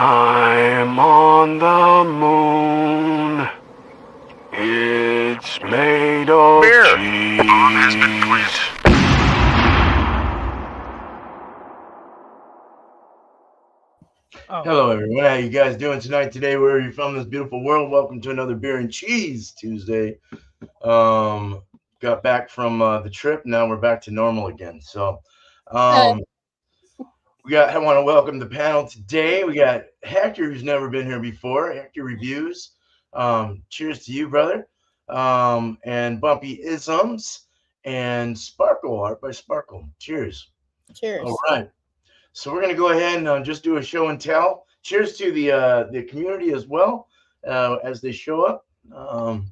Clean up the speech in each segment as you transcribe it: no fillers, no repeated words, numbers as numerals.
I'm on the moon. It's made of cheese. Hello, everyone. How you guys doing tonight? Today, where are you from this beautiful world? Welcome to another Beer and Cheese Tuesday. Got back from the trip. Now we're back to normal again. So, I want to welcome the panel today. We got Hector, who's never been here before. Hector Reviews. Cheers to you, brother. And Bumpy Isms and Sparkle, Art by Sparkle. Cheers. Cheers. All right. So we're going to go ahead and just do a show and tell. Cheers to the community as well as they show up. We'll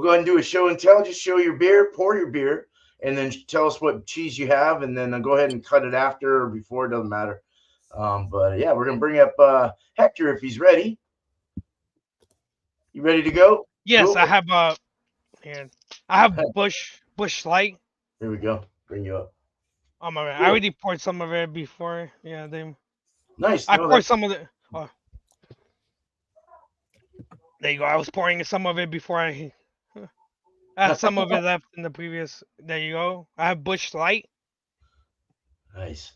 go ahead and do a show and tell. Just show your beer, pour your beer, and then tell us what cheese you have, and then go ahead and cut it after or before. It doesn't matter. We're going to bring up Hector if he's ready. You ready to go? Yes, cool. I have Bush Light. Here we go. Bring you up. Oh my god! Cool. I already poured some of it before. Yeah, they. Nice. I poured some of it. Oh. There you go. I was pouring some of it before I had some of it left in the previous. There you go. I have Bush Light. Nice.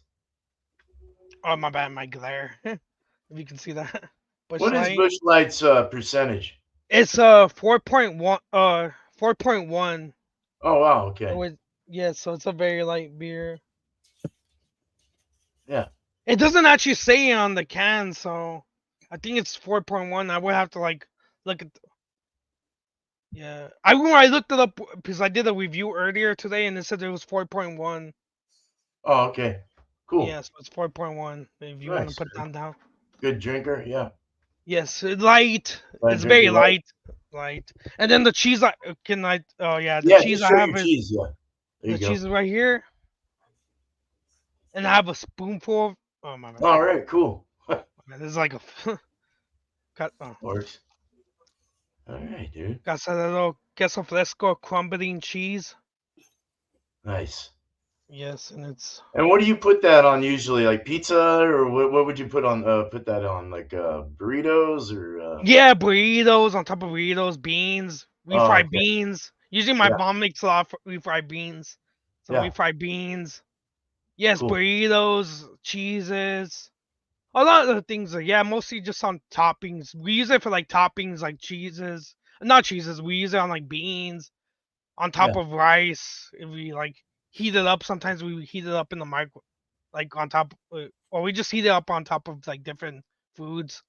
Oh my bad, my glare. If you can see that. What is Bush Light's percentage? It's 4.1. 4.1. Oh wow. Okay. Yeah, so it's a very light beer. Yeah. It doesn't actually say on the can, so I think it's 4.1. I would have to look at. Yeah, I looked it up because I did a review earlier today, and it said it was 4.1. Oh, okay. Cool. Yeah, so it's 4.1. If you want to put that down. Good drinker, yeah. Yes, light. It's very light. And then the cheese. The cheese I have is cheese, yeah. the cheese is right here. And I have a spoonful of. Oh my god. All right, cool. This is like a cut. Works. All right, dude. Got a little queso fresco crumbling cheese. Nice. Yes, and it's. And what do you put that on usually? Like pizza, or what would you put on? Put that on like burritos or? Yeah, burritos on top of burritos, beans, refried beans. Usually my mom makes a lot of refried beans, so refried beans. Yes, cool. Burritos, cheeses, a lot of the things. Mostly just on toppings. We use it for like toppings, like cheeses. Not cheeses. We use it on like beans, on top of rice. If we like heat it up, sometimes we heat it up in the micro, like on top, or we just heat it up on top of like different foods.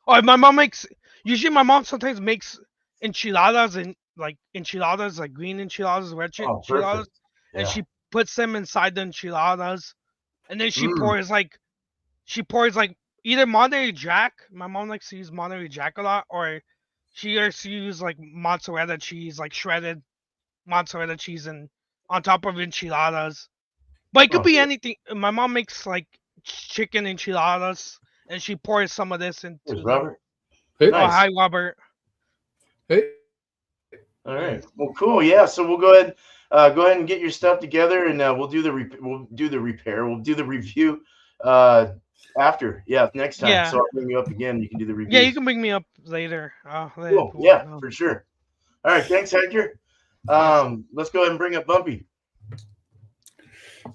Oh, my mom makes. Usually, my mom sometimes makes enchiladas and like green enchiladas, red enchiladas, and she puts them inside the enchiladas, and then she pours like either Monterey Jack. My mom likes to use Monterey Jack a lot, or she likes to use like mozzarella cheese, like shredded mozzarella cheese, and on top of enchiladas. But it could be anything. My mom makes like chicken enchiladas, and she pours some of this into. There's Robert. Hey. Oh, hi, Robert. Hey. All right. Well, cool. Yeah. So we'll go ahead and get your stuff together, and we'll do the review after. Yeah, next time. Yeah. So I'll bring you up again. You can do the review. Yeah, you can bring me up later. Cool. Yeah, for sure. All right. Thanks, Hector. Let's go ahead and bring up Bumpy.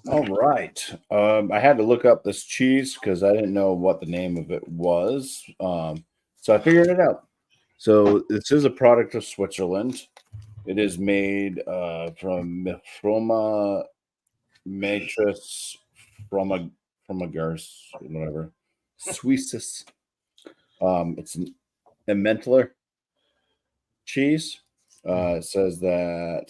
All right. I had to look up this cheese because I didn't know what the name of it was. So I figured it out. So this is a product of Switzerland. It is made from Froma Matrix Fromagers, whatever. Swisses. It's an Emmentaler cheese. It says that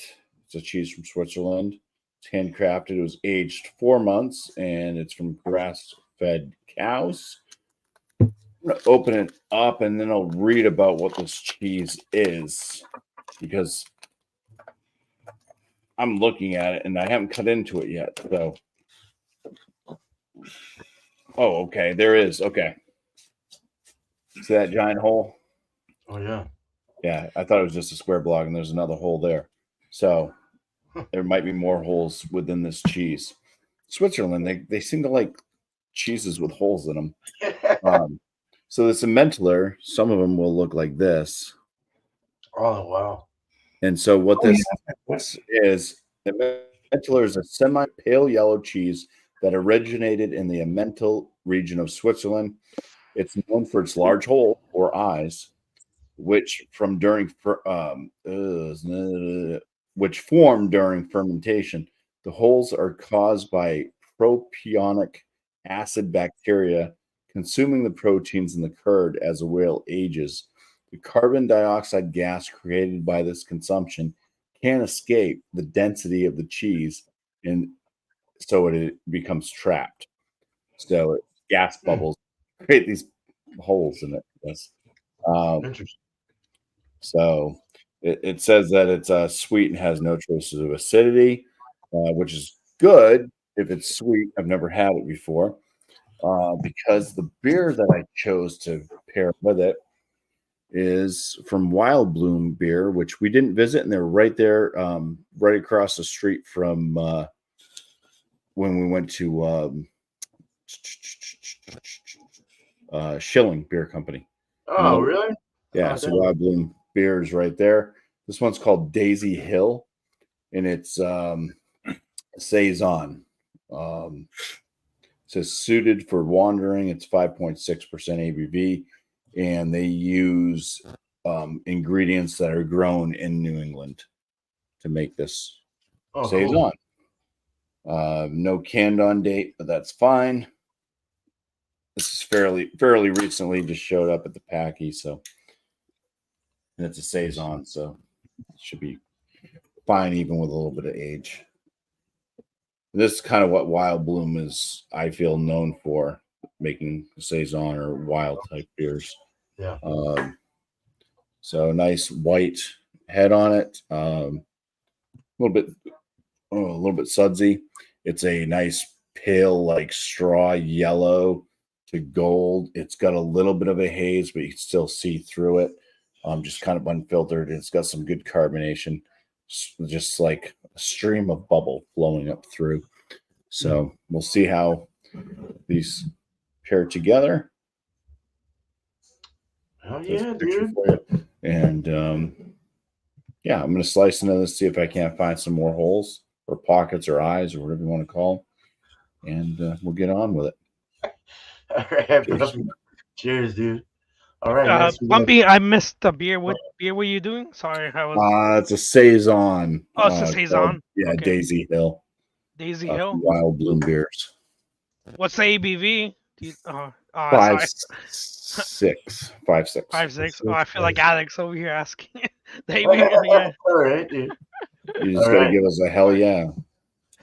it's a cheese from Switzerland. It's handcrafted. It was aged 4 months, and it's from grass-fed cows. I'm going to open it up, and then I'll read about what this cheese is, because I'm looking at it, and I haven't cut into it yet. So Oh, okay. There is. Okay. See that giant hole? Oh yeah. Yeah, I thought it was just a square block, and there's another hole there. So there might be more holes within this cheese. Switzerland, they seem to like cheeses with holes in them. So the Emmentaler, some of them will look like this. Oh wow. And so what this is, the Emmentaler is a semi-pale yellow cheese that originated in the Emmental region of Switzerland. It's known for its large hole or eyes, which form during fermentation. The holes are caused by propionic acid bacteria consuming the proteins in the curd as the whale ages. The carbon dioxide gas created by this consumption can't escape the density of the cheese, and so it becomes trapped. So gas bubbles create these holes in it. Yes. Interesting. So it says that it's sweet and has no traces of acidity, which is good if it's sweet. I've never had it before because the beer that I chose to pair with it is from Wild Bloom Beer, which we didn't visit, and they're right there, right across the street from when we went to Schilling Beer Company. Oh, really? Yeah, Oh, so damn. Wild Bloom Beer is right there. This one's called Daisy Hill, and it's saison. It says suited for wandering. It's 5.6% ABV, and they use ingredients that are grown in New England to make this saison. Cool. No canned on date, but that's fine. This is fairly recently just showed up at the packy, so. And it's a saison, so it should be fine even with a little bit of age. This is kind of what Wild Bloom is, I feel, known for, making saison or wild type beers. Yeah. So nice white head on it. A little bit sudsy. It's a nice pale, like straw yellow to gold. It's got a little bit of a haze, but you can still see through it. Just kind of unfiltered. It's got some good carbonation, just like a stream of bubble flowing up through. So we'll see how these pair together. Oh yeah, dude. And yeah, I'm going to slice into this, see if I can't find some more holes or pockets or eyes or whatever you want to call them. And we'll get on with it. All right, cheers, dude. All right, Bumpy, I missed the beer. What beer were you doing? Sorry, I was. It's a saison. Oh, it's a saison. Yeah, okay. Daisy Hill. Daisy Hill. Wild Bloom beers. What's the ABV? 5.6. 5.6. Oh, I feel like Alex over here asking. The ABV, yeah. All right, dude. You just got to give us a hell yeah.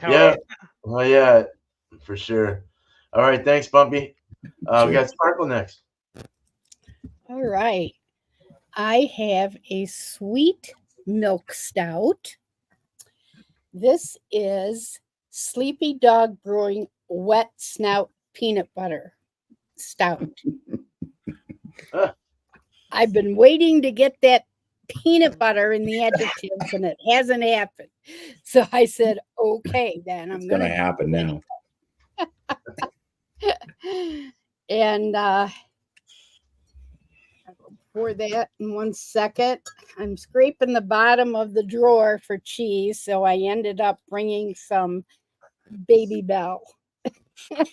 Yeah. Oh yeah, for sure. All right, thanks, Bumpy. We got Sparkle next. All right. I have a sweet milk stout. This is Sleepy Dog Brewing Wet Snout Peanut Butter Stout. I've been waiting to get that peanut butter in the adjectives, and it hasn't happened. So I said, okay, then I'm going to happen now. And pour that in 1 second. I'm scraping the bottom of the drawer for cheese, so I ended up bringing some Baby Bell. That's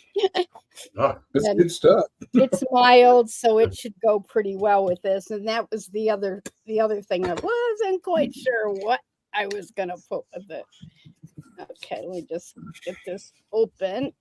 good stuff. It's mild, so it should go pretty well with this. And that was the other thing. I wasn't quite sure what I was gonna put with it. Okay, let me just get this open.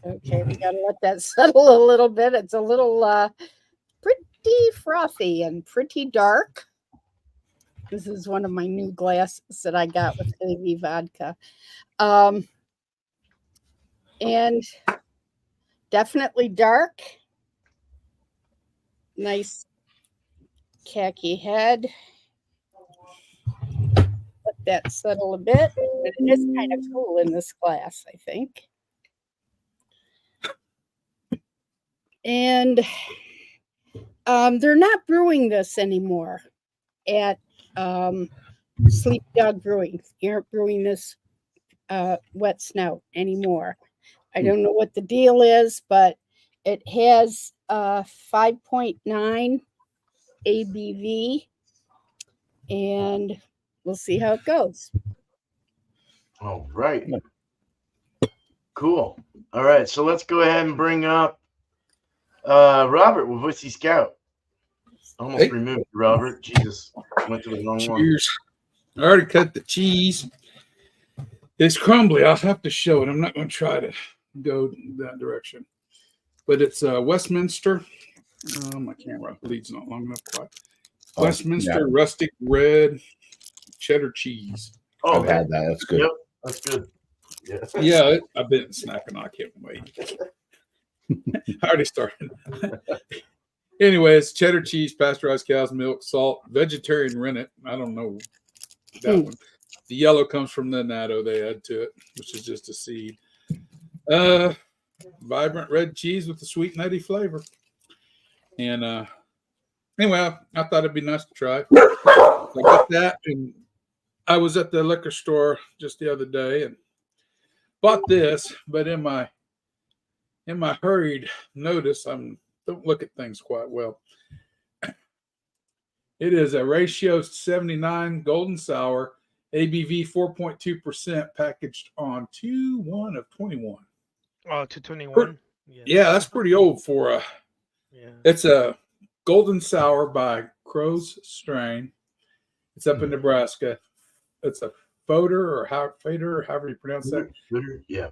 Okay, we gotta let that settle a little bit. It's a little pretty frothy and pretty dark. This is one of my new glasses that I got with heavy vodka. And definitely dark. Nice khaki head. Let that settle a bit. But it is kind of cool in this glass, I think. And they're not brewing this anymore at Sleep Dog Brewing. You aren't brewing this wet snout anymore. I don't know what the deal is, but it has 5.9 ABV, and we'll see how it goes. All right. Cool. All right, so let's go ahead and bring up Robert with Whiskey Scout. Almost removed Robert. Jesus, went to the wrong Cheers. I already cut the cheese. It's crumbly. I'll have to show it. I'm not going to try to go that direction. But it's Westminster. My camera leads not long enough. Quite. Westminster rustic red cheddar cheese. Oh, I've had that. That's good. Yep, that's good. Yeah, I've been snacking. I can't wait. I already started. Anyway, it's cheddar cheese, pasteurized cow's milk, salt, vegetarian rennet. I don't know that one. The yellow comes from the natto they add to it, which is just a seed. Vibrant red cheese with a sweet nutty flavor. And anyway, I thought it'd be nice to try. I got that, and I was at the liquor store just the other day and bought this, but in my hurried notice, don't look at things quite well. It is a ratio 79 golden sour, ABV 4.2%, packaged on 2/1 of 21. Oh, 221. Yeah, that's pretty old for a. Yeah. It's a golden sour by Crow's Strain. It's up in Nebraska. It's a Fader, however you pronounce that. Yeah.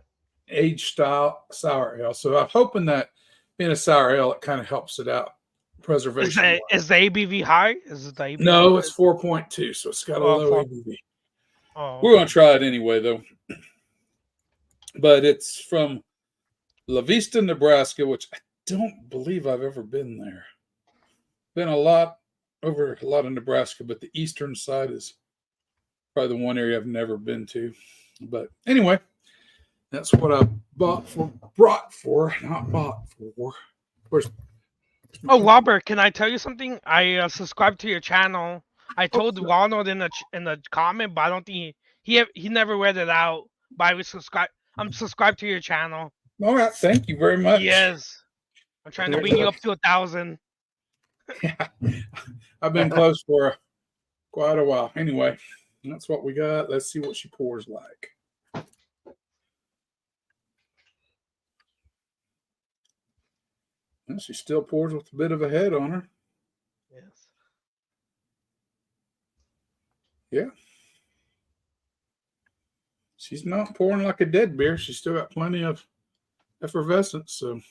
Aged style sour ale. So I'm hoping that being a sour ale, it kind of helps it out. Preservation. Is the ABV high? Is it the ABV? No, it's 4.2, so it's got a low ABV. Oh, We're going to try it anyway, though. But it's from La Vista, Nebraska, which I don't believe I've ever been there. Been over a lot of Nebraska, but the eastern side is probably the one area I've never been to. But anyway, that's what I brought for. Oh, Robert, can I tell you something? I subscribed to your channel. I told Ronald in the comment, but I don't think he never read it out. But I'm subscribed to your channel. All right, thank you very much. Yes, I'm trying to bring you up to 1,000. Yeah, I've been close for quite a while. Anyway, that's what we got. Let's see what she pours like. And she still pours with a bit of a head on her. Yes. Yeah. She's not pouring like a dead beer. She's still got plenty of effervescence. So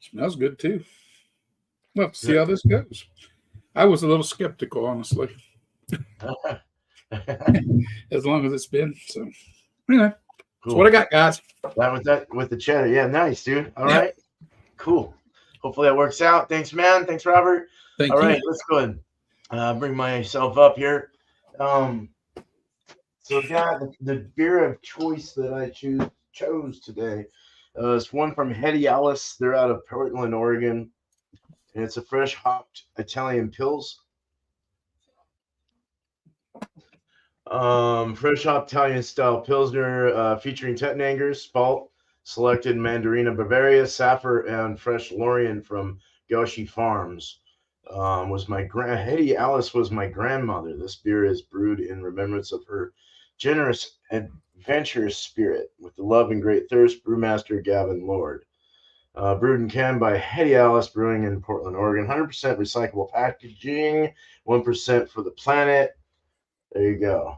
smells good too. Well, see how this goes. I was a little skeptical, honestly. As long as it's been. So anyway. Cool. That's what I got, guys. That with the cheddar. Yeah, nice, dude. All right. Cool. Hopefully that works out. Thanks, man. Thanks, Robert. Thank you. All right, let's go ahead and bring myself up here. So got the beer of choice that I chose today. It's one from Hedialis. They're out of Portland, Oregon. And it's a fresh hopped Italian Pils. Fresh hop Italian style Pilsner featuring Tettnanger, Spalt, selected Mandarina Bavaria, Saffir, and fresh Lorien from Gauchy Farms. Hetty Alice was my grandmother. This beer is brewed in remembrance of her generous, adventurous spirit with the love and great thirst. Brewmaster Gavin Lord. Brewed and canned by Hetty Alice Brewing in Portland, Oregon. 100% recyclable packaging, 1% for the planet. There you go.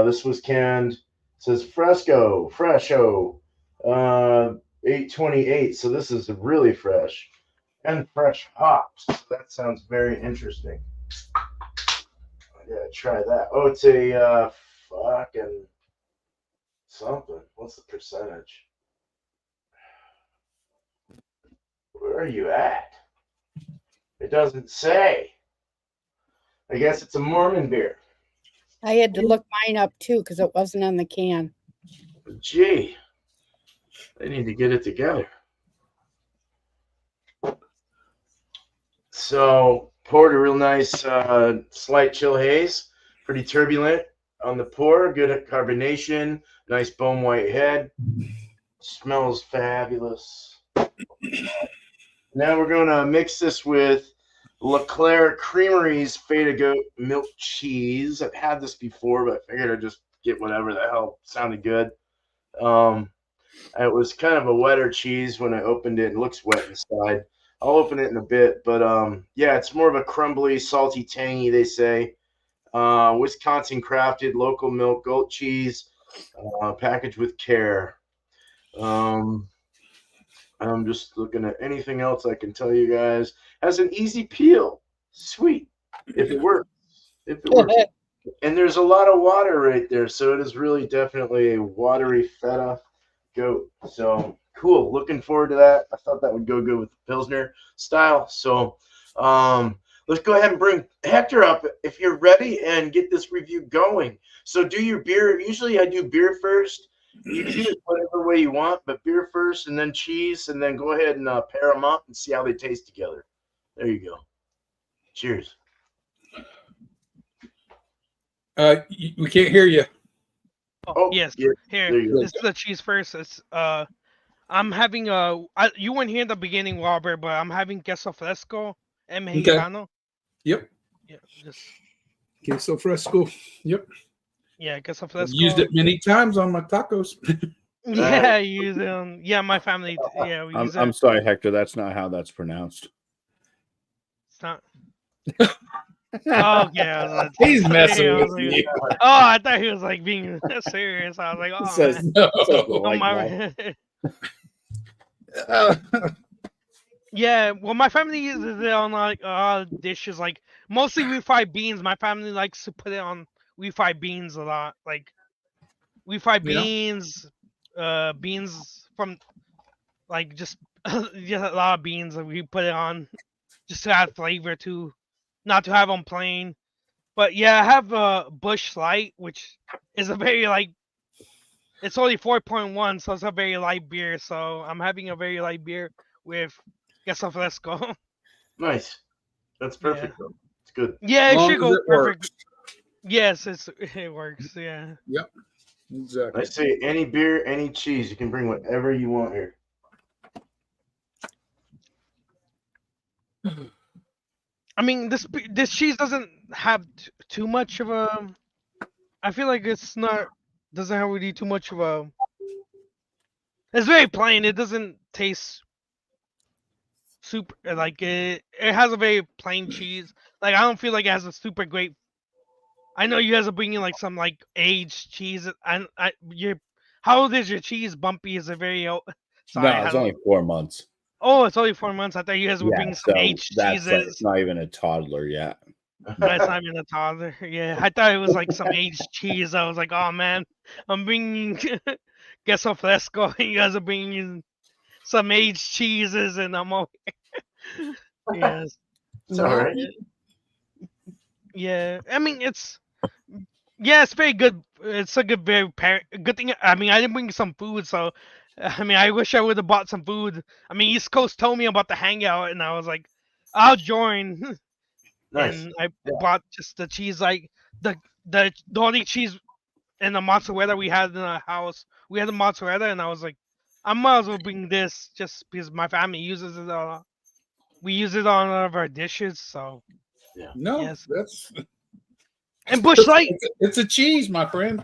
This was canned. It says Fresco, 828. So this is really fresh and fresh hops. That sounds very interesting. I gotta try that. Oh, it's a fucking something. What's the percentage? Where are you at? It doesn't say. I guess it's a Mormon beer. I had to look mine up too because it wasn't on the can. Gee, they need to get it together. So poured a real nice slight chill haze, pretty turbulent on the pour, good at carbonation, nice bone white head, smells fabulous. Now we're going to mix this with LeClaire Creamery's Feta Goat Milk Cheese. I've had this before, but I figured I'd just get whatever the hell sounded good. It was kind of a wetter cheese when I opened it. It looks wet inside. I'll open it in a bit, but yeah, it's more of a crumbly, salty, tangy, they say. Wisconsin crafted, local milk, goat cheese, packaged with care. I'm just looking at anything else I can tell you guys. Has an easy peel. Sweet. If it works. If it works. And there's a lot of water right there, so it is really definitely a watery feta goat. So cool. Looking forward to that. I thought that would go good with the Pilsner style. So let's go ahead and bring Hector up if you're ready and get this review going. So do your beer. Usually I do beer first. You can do it whatever way you want, but beer first and then cheese, and then go ahead and pair them up and see how they taste together. There you go. Cheers. We can't hear you. Oh, yes. Yeah, Here, there you go. this is the cheese first. It's I'm having you weren't here in the beginning, Robert, but I'm having queso fresco and mexicano. Yep. Yeah, just Queso fresco. Yep. yeah, queso I've fresco. used it many times on my tacos. Yeah, you use it. Yeah, my family. Yeah, we use it. I'm sorry, Hector. That's not how that's pronounced. It's not. Oh yeah, He's messing with you. Oh, I thought he was like being serious. I was like, oh Says- man. No. Like my... Yeah, well, my family uses it on like dishes, like mostly refried beans. My family likes to put it on refried beans a lot, like refried beans, beans from like just just a lot of beans that we put it on just to add flavor to, not to have them plain. But yeah, I have Busch Light, which is a very like, it's only 4.1, so it's a very light beer. So I'm having a very light beer with queso fresco. Nice. That's perfect, though. It's good. Yeah, As it long should as go it perfect. works. Yes, it works. Yeah. Yep. Exactly. I say any beer, any cheese. You can bring whatever you want here. I mean, this cheese doesn't have too much of a. I feel like it's not doesn't have really too much of a. It's very plain. It doesn't taste super like it. It has a very plain cheese. Like I don't feel like it has a super great. I know you guys are bringing like some like aged cheese. And how old is your cheese? Bumpy is a very old. Sorry, No, it's only 4 months. Oh, it's only 4 months. I thought you guys were bringing some aged that's like, cheeses. it's not even a toddler yet. No, it's not even a toddler. Yeah, I thought it was like some aged cheese. I was like, oh man, I'm bringing queso fresco, and you guys are bringing some aged cheeses, and I'm all yes. It's all right. Yeah, I mean it's very good. It's a good good thing. I mean, I didn't bring some food, so I mean, I wish I would have bought some food. I mean, East Coast told me about the hangout, and I was like, I'll join. Nice. And I bought just the cheese, like the only cheese and the mozzarella we had in the house. We had the mozzarella, and I was like, I might as well bring this just because my family uses it. We use it on all of our dishes, so Yeah. No, yes. that's and Busch Light. It's a cheese, my friend.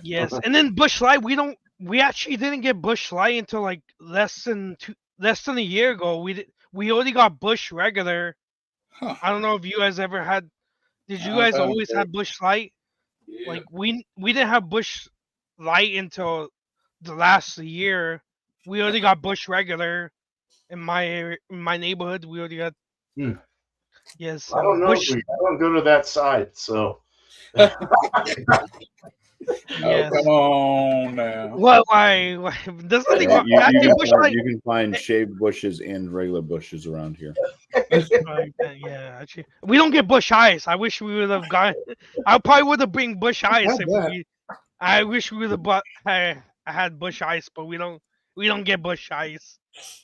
Yes, and then Busch Light. We actually didn't get Busch Light until like less than a year ago. We only got Busch regular. Huh. I don't know if you guys ever had. Did you I've guys had always both. have Busch Light? Yeah. Like we didn't have Busch Light until the last year. We only got Busch regular in my neighborhood. We already got. Yes. I don't know. Busch. I don't go to that side, so. Yes. Oh, come on now. Why? There's nothing wrong. You can find shaved bushes and regular bushes around here. Yeah, actually, we don't get bush ice. I wish we would have got. I probably would have bring bush ice if we. I wish we would have bought. I had bush ice, but we don't. We don't get bush ice.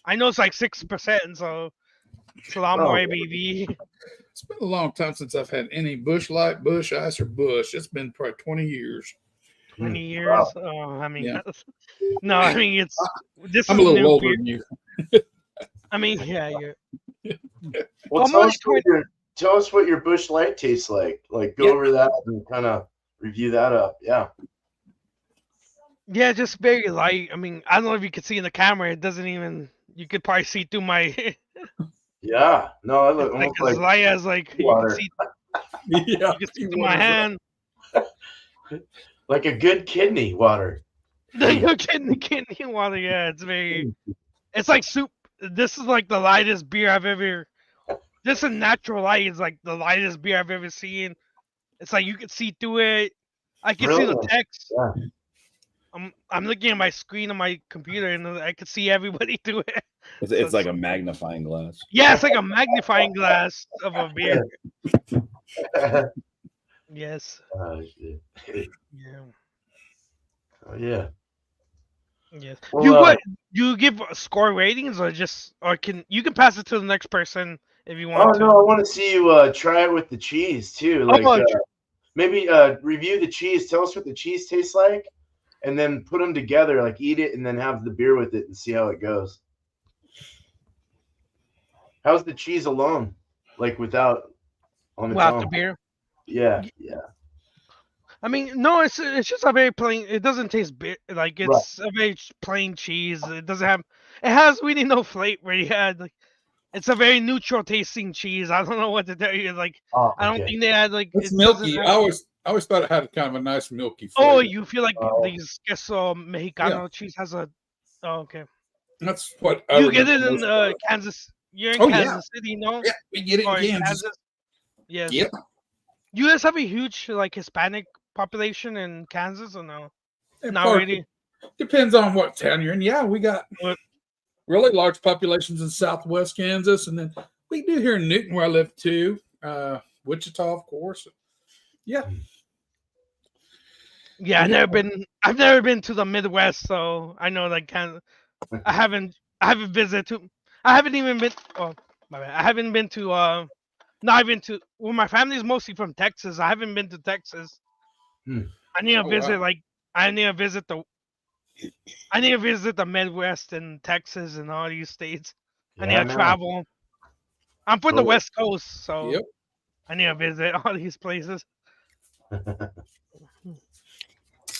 I know it's like 6%, so it's a lot more ABV. It's been a long time since I've had any Bush Light, Bush Ice, or Bush. It's been probably 20 years. 20 years. Wow. Oh, I mean, Yeah. no, I mean it's. This I'm is a little new older beer. than you. I mean, yeah, you're. Well, tell us what your Bush Light tastes like. Like, go over that and kind of review that up. Yeah. Yeah, just very light. I mean, I don't know if you can see in the camera. It doesn't even. You could probably see through my. Yeah. No, I look Like almost as like light as like water. Yeah, you can see through my hand. Like a good kidney water. You're kidding, kidney water. Yeah, it's very. It's like soup. This is like the lightest beer I've ever. This is natural light. Is like the lightest beer I've ever seen. It's like you can see through it. I can see the Brilliant. text. Yeah. I'm looking at my screen on my computer and I can see everybody through it. It's like a magnifying glass. Yeah, it's like a magnifying glass of a beer. Yes. Oh, shit. Yeah. Oh, yeah. Yes. Well, You what? You give score ratings or can you can pass it to the next person if you want to. No, I want to see you try it with the cheese too. Like maybe review the cheese. Tell us what the cheese tastes like, and then put them together. Like eat it and then have the beer with it and see how it goes. How's the cheese alone? Like without on its own? The beer. Yeah. I mean, no, it's just a very plain. It doesn't taste like it's a very plain cheese. It doesn't have. It has really no flavor. Yeah, like it's a very neutral tasting cheese. I don't know what to tell you. Like I don't think they had like. It's milky. I always thought it had kind of a nice milky flavor. Oh, you feel like these queso Mexicano cheese has a. Oh, okay. That's what you get it in Kansas. You're in Kansas City, no? Yeah, we get it in Kansas. Yes. Yep. You guys have a huge like Hispanic population in Kansas or no? Not really. Depends on what town you're in. Yeah, we got really large populations in Southwest Kansas, and then we do here in Newton where I live too. Wichita, of course. Yeah. Yeah, I've never been to the Midwest, so I know like Kansas. I haven't visited. I haven't even been. Oh, my bad. I haven't been to. Not even to. Well, my family's mostly from Texas. I haven't been to Texas. I need to visit. Wow. I need to visit the Midwest and Texas and all these states. I need to travel. I'm from the West Coast, so I need to visit all these places.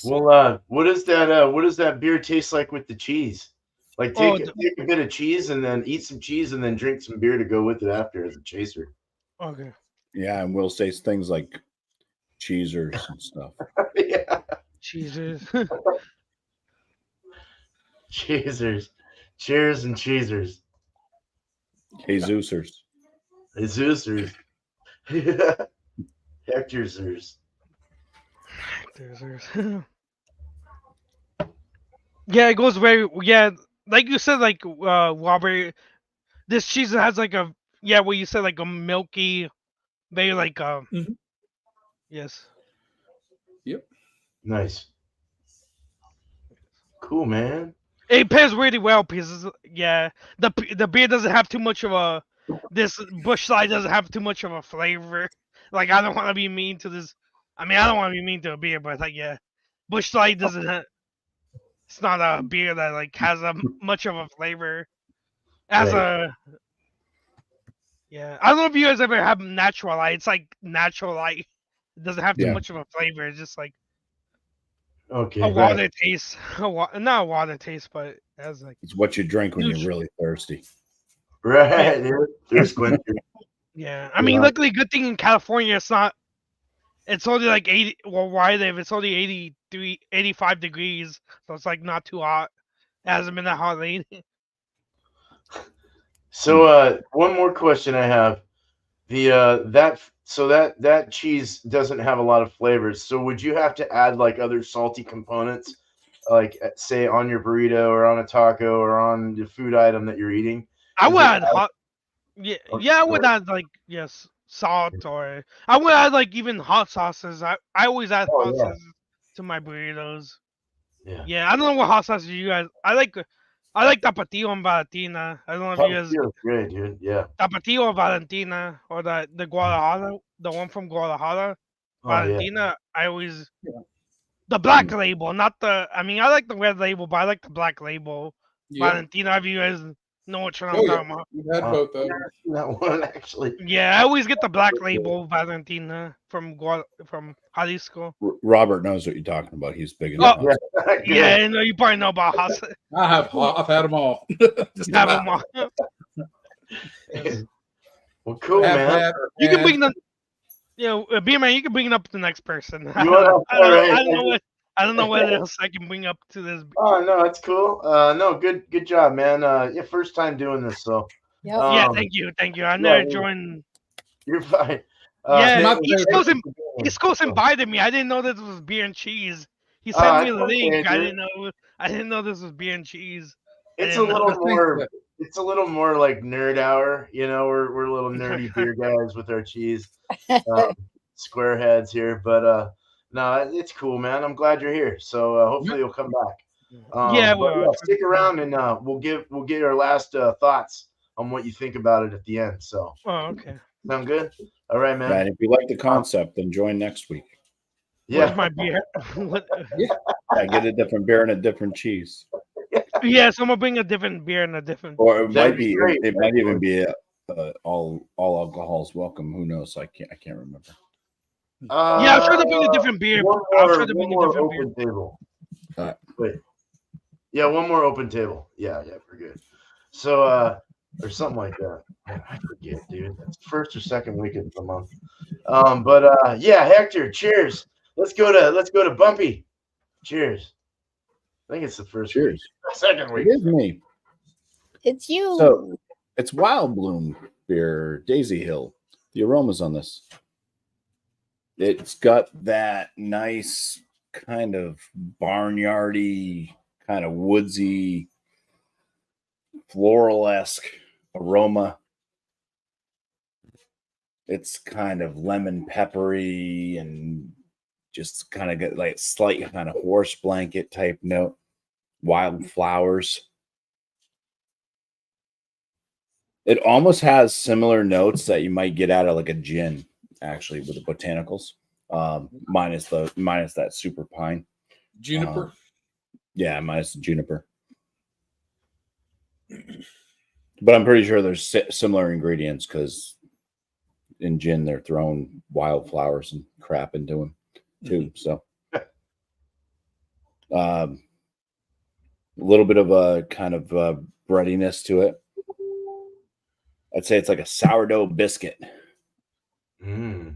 Well, what does that beer taste like with the cheese? Like take a bit of cheese and then eat some cheese and then drink some beer to go with it after as a chaser. Okay. Yeah, and we'll say things like cheesers and stuff. Yeah. Cheesers. Cheesers. Cheers and cheesers. Jesusers. Jesusers. Hectorsers. Yeah, it goes very like you said, like Robert, this cheese has like a what you said, like a milky, very like yes. Yep. Nice. Cool, man. It pairs really well because the beer doesn't have too much of a Busch Light doesn't have too much of a flavor. Like I don't want to be mean to this. I mean I don't want to be mean to a beer, but like Busch Light doesn't have. It's not a beer that like has a much of a flavor. I don't know if you guys ever have natural light. It's like natural light. It doesn't have too much of a flavor. It's just like a water taste. Not a water taste, but it has like it's what you drink when you're really thirsty. Right. There's yeah. I mean, luckily, good thing in California, it's not. It's only like 80. Well, where I live, it's only 83, 85 degrees, so it's like not too hot. It hasn't been that hot lately. So, one more question I have: that So that cheese doesn't have a lot of flavors. So would you have to add like other salty components, like say on your burrito or on a taco or on the food item that you're eating? I Is would it add hot. Yeah, I would add like yes, salt or I would add like even hot sauces. I always add Oh hot yeah, sauces to my burritos. yeah. Yeah, I don't know what hot sauces you guys. I like Tapatio and Valentina. I don't know if you Hot guys feels great, dude. Yeah. Tapatio or Valentina or the Guadalajara, the one from Guadalajara. Oh yeah. Valentina, I always Yeah. the black label, not the. I mean, I like the red label, but I like the black label. Yep. Valentina, if you guys know what I'm Oh yeah. talking about. We've had both of them. Never seen that one actually. Yeah, I always get the black label Valentina from Jalisco. Robert knows what you're talking about. He's big into Oh, hot sauce. Good. yeah, I know you probably know about Haas. I've had them all. Just Have about. them all. Well, cool, Have man. had- You can had- bring them. You know, B man, you can bring it up to the next person. I You wanna- I don't know what else I can bring up to this. Oh no, that's cool. No, good job, man. Yeah, first time doing this, so Yep. Yeah, um, thank you. I yeah, never yeah. joined. you're fine. Yeah, thank you East for Coast, doing it. East Coast invited me. I didn't know this was beer and cheese. He Oh, sent me that's the link. okay, I dude. didn't know. I didn't know this was beer and cheese. I It's a didn't know. little more. It's a little more like nerd hour. You know, we're little nerdy beer guys with our cheese, square heads here. But no, it's cool, man. I'm glad you're here. So hopefully you'll come back. Yeah, But well, yeah, stick around and we'll get our last thoughts on what you think about it at the end. So oh, okay. sound good? All right, man. Yeah, and if you like the concept, then join next week. Where's Yeah. my beer? What? I get a different beer and a different cheese, Yeah, so I'm gonna bring a different beer and a different. or it That'd might be be. great. It might even be all alcohols welcome. Who knows? I can't remember. Yeah, I'm sure to bring a different beer. One I'm more, sure to one bring a more different beer. open table. All right. Wait. Yeah, one more open table. Yeah, we're good. So, or something like that. I forget, dude. It's first or second week of the month. Yeah, Hector, cheers. Let's go to Bumpy. Cheers. I think it's the first week. Cheers. Second It week. is me. It's you. So it's Wild Bloom beer, Daisy Hill. The aromas on this. It's got that nice kind of barnyardy, kind of woodsy, floral-esque aroma. It's kind of lemon peppery and just kind of get like slight kind of horse blanket type note. Wild flowers. It almost has similar notes that you might get out of like a gin, actually, with the botanicals, minus that super pine. Juniper. Yeah, minus the juniper. But I'm pretty sure there's similar ingredients because in gin they're throwing wildflowers and crap into them too. So, a little bit of a kind of breadiness to it. I'd say it's like a sourdough biscuit. Mm.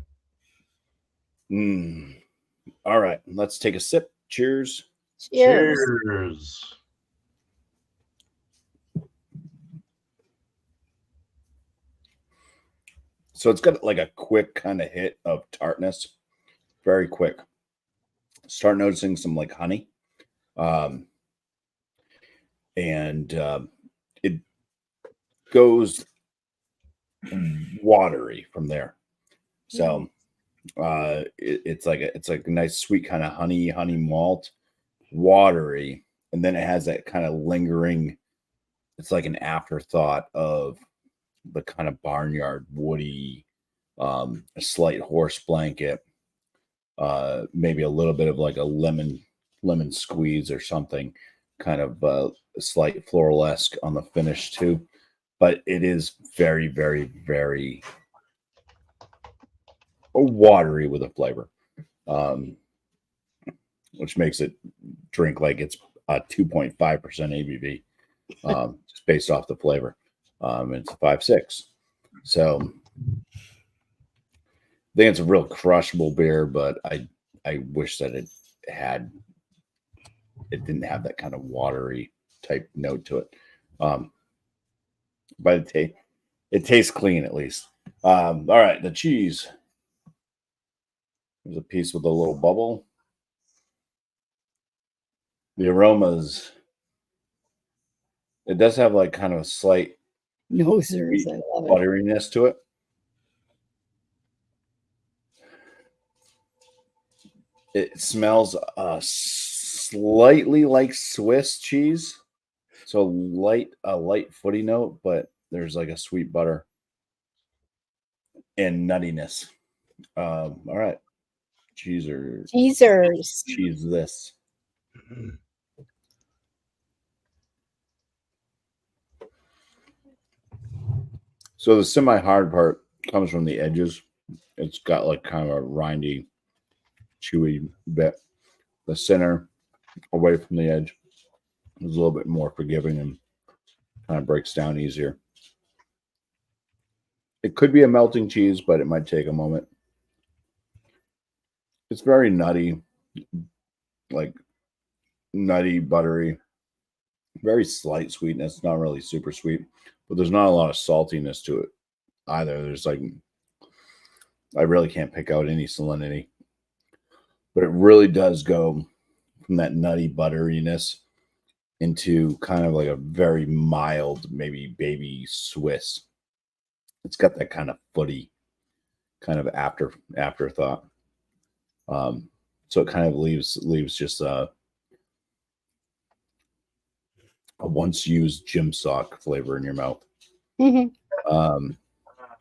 All right, let's take a sip. Cheers. Cheers. Cheers. So it's got like a quick kind of hit of tartness, very quick. Start noticing some like honey, and it goes watery from there. So it's like a nice sweet kind of honey malt, watery, and then it has that kind of lingering. It's like an afterthought of the kind of barnyard woody, a slight horse blanket, maybe a little bit of like a lemon squeeze or something, kind of a slight floral-esque on the finish too. But it is very, very, very watery with a flavor, which makes it drink like it's a 2.5% ABV, just based off the flavor. It's 5.6. So I think it's a real crushable beer, but I wish that it didn't have that kind of watery type note to it. But it tastes clean at least. All right, the cheese. There's a piece with a little bubble. The aromas, it does have like kind of a slight Nosers, I love it. butteriness to it. It smells slightly like Swiss cheese. So a light footy note, but there's like a sweet butter and nuttiness. All right. Cheesers. Cheese this. So the semi-hard part comes from the edges. It's got like kind of a rindy, chewy bit. The center, away from the edge, is a little bit more forgiving and kind of breaks down easier. It could be a melting cheese, but it might take a moment. It's very nutty, like nutty, buttery, very slight sweetness, not really super sweet, but there's not a lot of saltiness to it either. There's like, I really can't pick out any salinity, but it really does go from that nutty butteriness into kind of like a very mild, maybe baby Swiss. It's got that kind of footy kind of afterthought. So it kind of leaves just a once used gym sock flavor in your mouth. All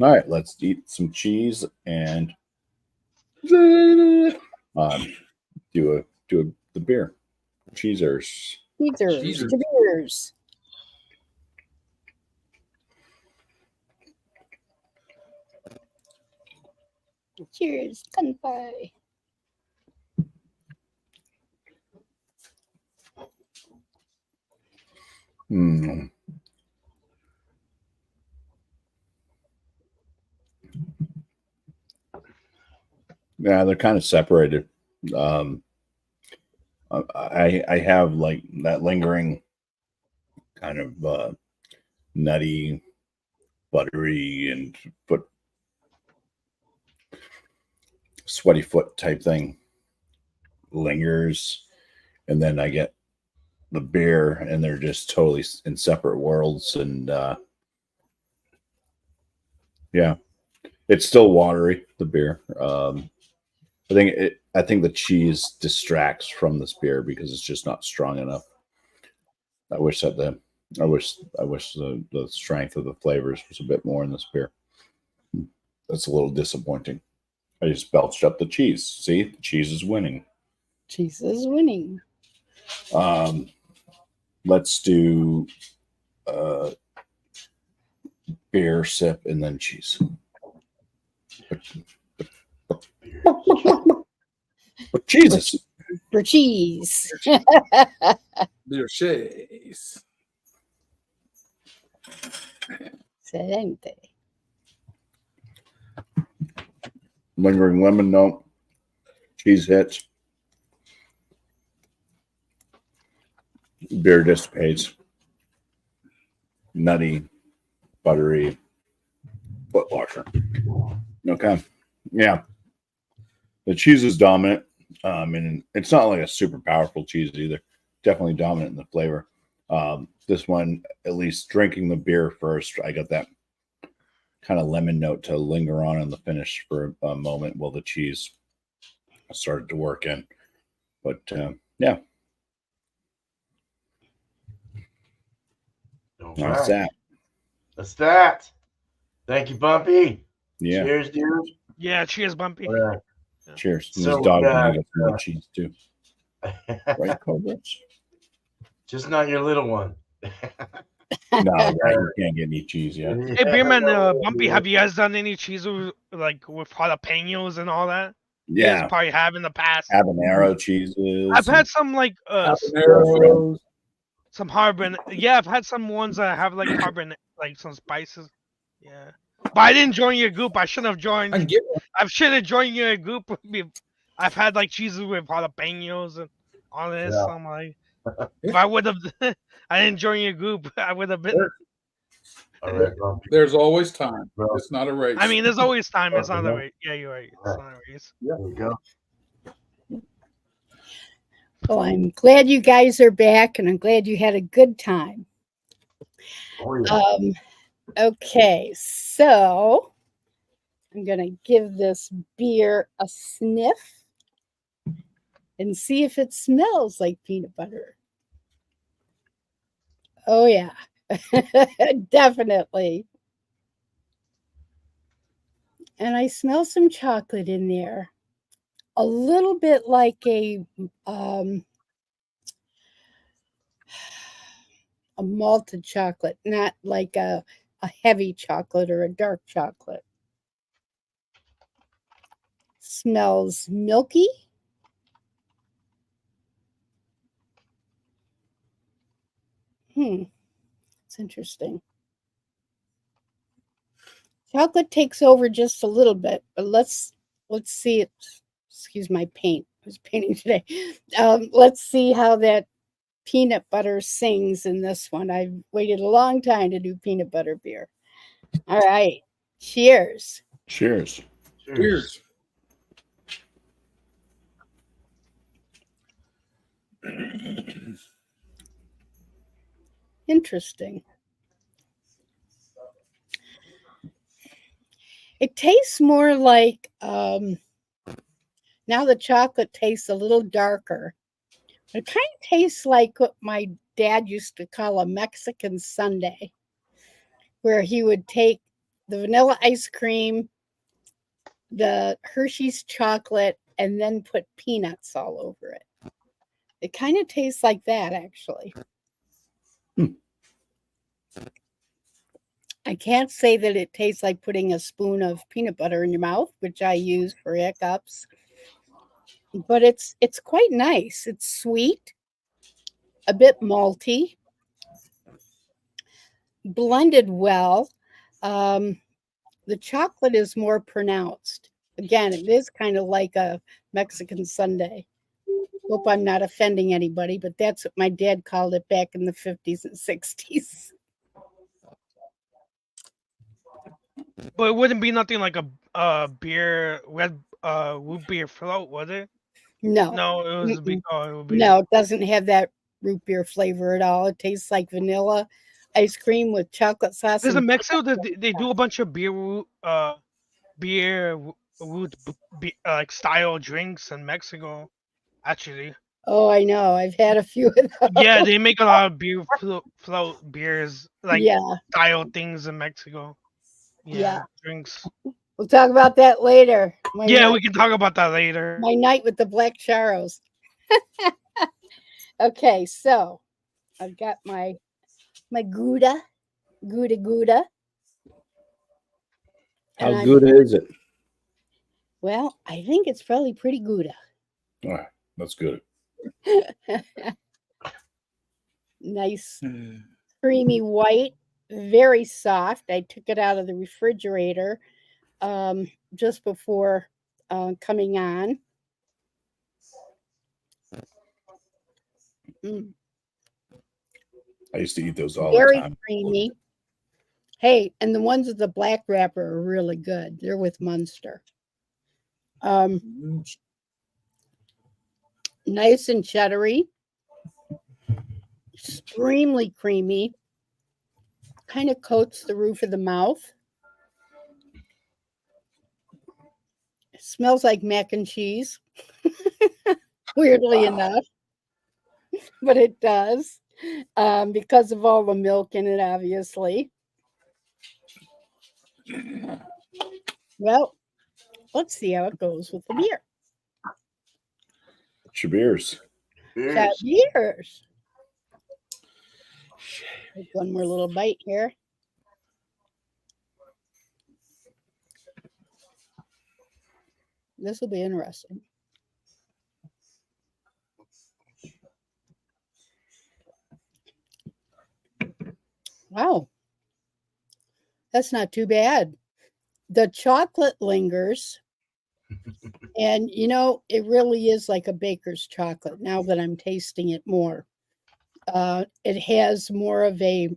right, let's eat some cheese and do the beer. Cheesers. Cheers. Cheers. Kanpai. Yeah, they're kind of separated. I have like that lingering kind of nutty, buttery, and sweaty foot type thing lingers, and then I get the beer, and they're just totally in separate worlds. And yeah, it's still watery, the beer. I think the cheese distracts from this beer because it's just not strong enough. I wish the strength of the flavors was a bit more in this beer. That's a little disappointing. I just belched up the cheese. See, the cheese is winning. Cheese is winning. Let's do beer, sip, and then cheese. But Jesus. For cheese. Beer cheese. Excelente. Lingering lemon note. Cheese hits. Beer dissipates. Nutty, buttery, foot washer. Okay. Yeah. The cheese is dominant. And it's not like a super powerful cheese either. Definitely dominant in the flavor. This one, at least drinking the beer first, I got that kind of lemon note to linger on in the finish for a moment while the cheese started to work in. But yeah. That's that. That's that. Thank you, Bumpy. Yeah. Cheers, dude. Yeah, cheers, Bumpy. Cheers. And So this dog we got got, some cheese too. Right, Cobras? Just not your little one. No, right, you can't get any cheese yet. Hey, Beerman, Bumpy, have you guys done any cheese with jalapenos and all that? You Yeah. guys probably have in the past. Habanero cheeses. I've had some like Habaneros. some harbin. Yeah, I've had some ones that have like harbin, like some spices. Yeah, but I didn't join your group. I shouldn't have joined. I can get one. I should have joined your group. I've had like cheeses with jalapenos and all this. Yeah. So I'm like, if I would have, I didn't join your group. I would have been. All right, Bumpy. There's always time. Well, It's not a race. I mean, there's always time. It's Oh, not a yeah. race. Yeah, you're right. It's not a race. There we go. Well, I'm glad you guys are back, and I'm glad you had a good time. Oh, yeah. Okay, so I'm going to give this beer a sniff and see if it smells like peanut butter. Oh, yeah, definitely. And I smell some chocolate in there. A little bit like a malted chocolate, not like a heavy chocolate or a dark chocolate. Smells milky. It's interesting. Chocolate takes over just a little bit, but let's see it. Excuse my paint. I was painting today. Let's see how that peanut butter sings in this one. I've waited a long time to do peanut butter beer. All right. Cheers. Cheers. Cheers. Interesting. It tastes more like, now the chocolate tastes a little darker. It kind of tastes like what my dad used to call a Mexican sundae, where he would take the vanilla ice cream, the Hershey's chocolate, and then put peanuts all over it. It kind of tastes like that, actually. I can't say that it tastes like putting a spoon of peanut butter in your mouth, which I use for hiccups, but it's quite nice. It's sweet, a bit malty, blended well. The chocolate is more pronounced. Again, it is kind of like a Mexican sundae. Hope I'm not offending anybody, but that's what my dad called it back in the 50s and 60s. But it wouldn't be nothing like a beer, red root beer float, was it? No. No, it was it would be. No, it doesn't have that root beer flavor at all. It tastes like vanilla ice cream with chocolate sauce. There's in Mexico they do a bunch of beer root like style drinks in Mexico. Actually, Oh, I know. I've had a few of those. yeah, they make a lot of beer float beers like Yeah. style things in Mexico. Yeah. Drinks. We'll talk about that later. We can talk about that later. My night with the black charros. Okay, so I've got my Gouda. How good is it? Well, I think it's probably pretty Gouda. All right, that's good. Nice, creamy white, very soft. I took it out of the refrigerator just before coming on. I used to eat those all Very the time. creamy. Hey, and the ones with the black wrapper are really good. They're with Munster. Nice and cheddary. Extremely creamy. Kind of coats the roof of the mouth. It smells like mac and cheese. Weirdly enough. But it does. Because of all the milk in it, obviously. Well, let's see how it goes with the beer. What's your beers? Beers. Take one more little bite here. This will be interesting. Wow. That's not too bad. The chocolate lingers. And, it really is like a baker's chocolate now that I'm tasting it more. It has more of a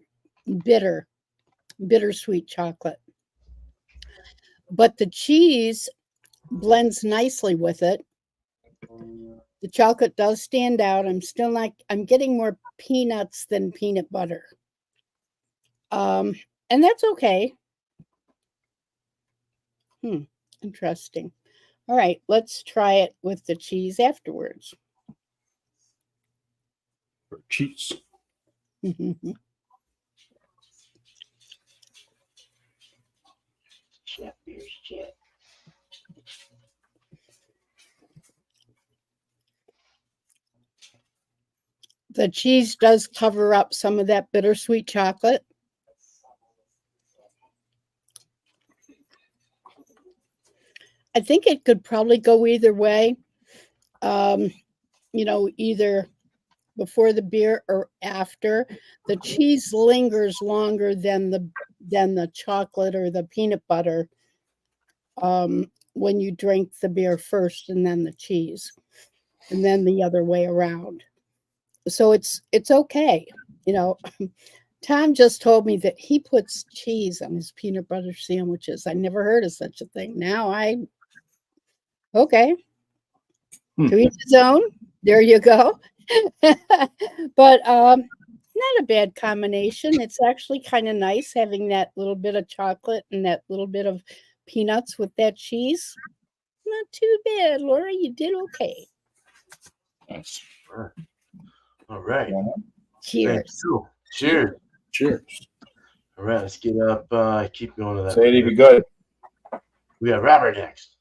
bitter bittersweet chocolate. But the cheese blends nicely with it. The chocolate does stand out. I'm getting more peanuts than peanut butter. And that's okay. Interesting. All right, let's try it with the cheese afterwards. Cheese. Shit. The cheese does cover up some of that bittersweet chocolate. I think it could probably go either way. Either before the beer or after. The cheese lingers longer than the chocolate or the peanut butter when you drink the beer first and then the cheese, and then the other way around. So it's okay. Tom just told me that he puts cheese on his peanut butter sandwiches. I never heard of such a thing. Okay. To each his own. There you go. But not a bad combination. It's actually kind of nice having that little bit of chocolate and that little bit of peanuts with that cheese. Not too bad, Laura. You did okay. Nice. All right. Cheers. Cheers. Cheers. All right, let's get up. Keep going to that. Say it be good. We got Robert next.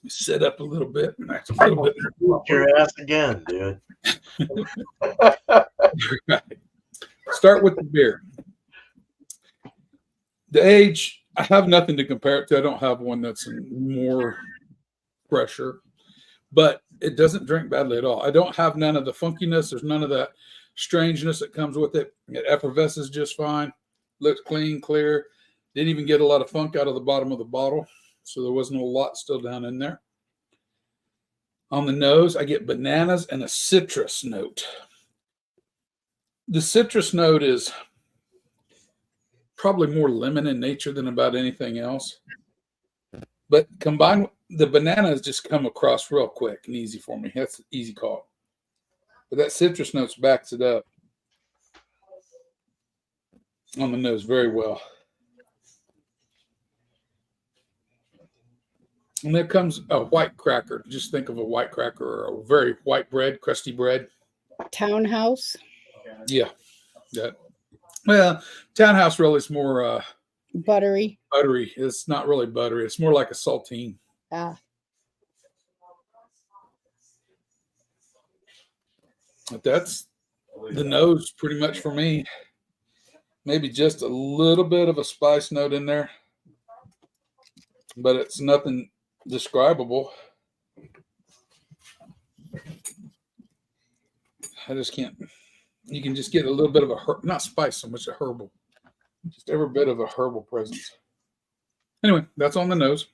Set up a little bit. That's a little bit. Your ass again, dude. Right. Start with the beer. The age, I have nothing to compare it to. I don't have one that's more fresher, but it doesn't drink badly at all. I don't have none of the funkiness. There's none of that strangeness that comes with it. It effervesces just fine. Looks clean, clear. Didn't even get a lot of funk out of the bottom of the bottle, so there wasn't a lot still down in there. On the nose, I get bananas and a citrus note. The citrus note is probably more lemon in nature than about anything else. But combined with the bananas just come across real quick and easy for me. That's an easy call. But that citrus note backs it up on the nose very well. And there comes a white cracker. Just think of a white cracker or a very white bread, crusty bread. Townhouse? Yeah. That. Well, Townhouse really is more buttery. Buttery. It's not really buttery. It's more like a saltine. Ah. But that's the nose pretty much for me. Maybe just a little bit of a spice note in there. But it's nothing describable. I just can't. You can just get a little bit of not spice so much, a herbal. Just every bit of a herbal presence. Anyway, that's on the nose.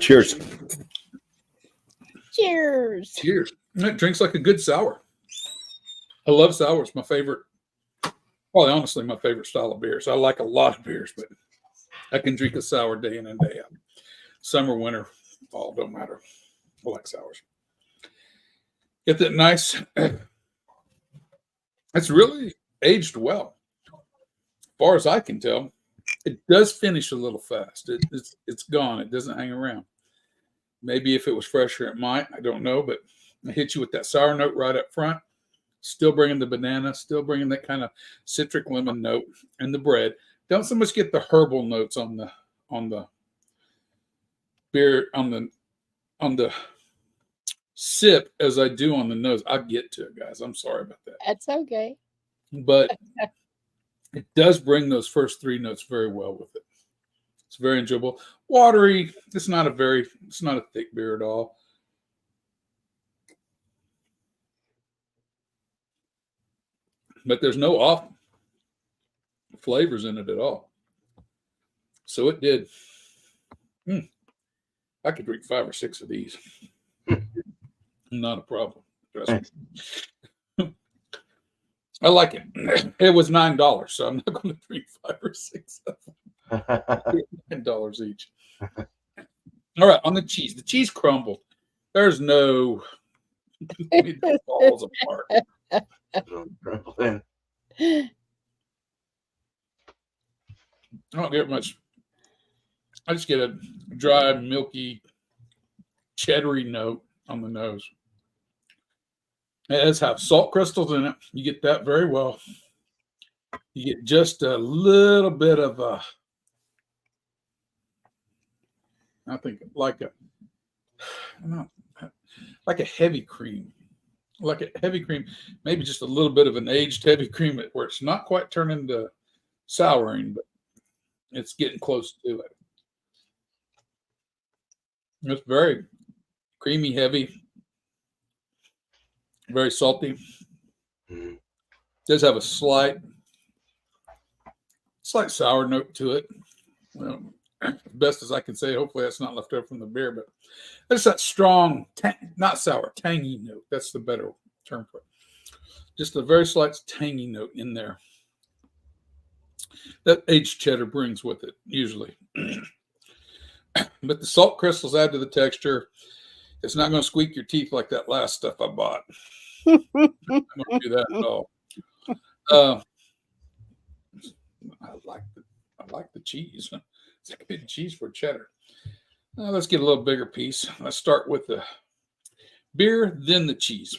Cheers. Cheers. Cheers. It drinks like a good sour. I love sour. It's my favorite. Well, honestly, my favorite style of beers. I like a lot of beers, but I can drink a sour day in and day out. Summer, winter, fall, don't matter. I like sours. Get that nice. It's really aged well. As far as I can tell, it does finish a little fast. It's gone. It doesn't hang around. Maybe if it was fresher, it might. I don't know, but it hits you with that sour note right up front. Still bringing the banana, still bringing that kind of citric lemon note and the bread. Don't so much get the herbal notes on the beer on the sip as I do on the nose. I'll get to it, guys. I'm sorry about that. That's okay. But it does bring those first three notes very well with it. It's very enjoyable. Watery. It's not a thick beer at all. But there's no off flavors in it at all. So it did. I could drink 5 or 6 of these. Not a problem. Trust me. I like it. It was $9, so I'm not going to drink 5 or 6 of them. $9 each. All right, on the cheese. The cheese crumbled. There's no it falls apart. Crumbling. I don't get much. I just get a dry, milky, cheddary note on the nose. It does have salt crystals in it. You get that very well. You get just a little bit of I think like a heavy cream. Like a heavy cream, maybe just a little bit of an aged heavy cream where it's not quite turning to souring, but it's getting close to it. It's very creamy, heavy, very salty. Mhm. Does have a slight sour note to it. Best as I can say. Hopefully that's not left over from the beer, but there's that strong, not sour, tangy note. That's the better term for it. Just a very slight tangy note in there that aged cheddar brings with it, usually. But the salt crystals add to the texture. It's not going to squeak your teeth like that last stuff I bought. I'm not going to do that at all. I like the cheese. It's a good cheese for cheddar. Let's get a little bigger piece. Let's start with the beer, then the cheese.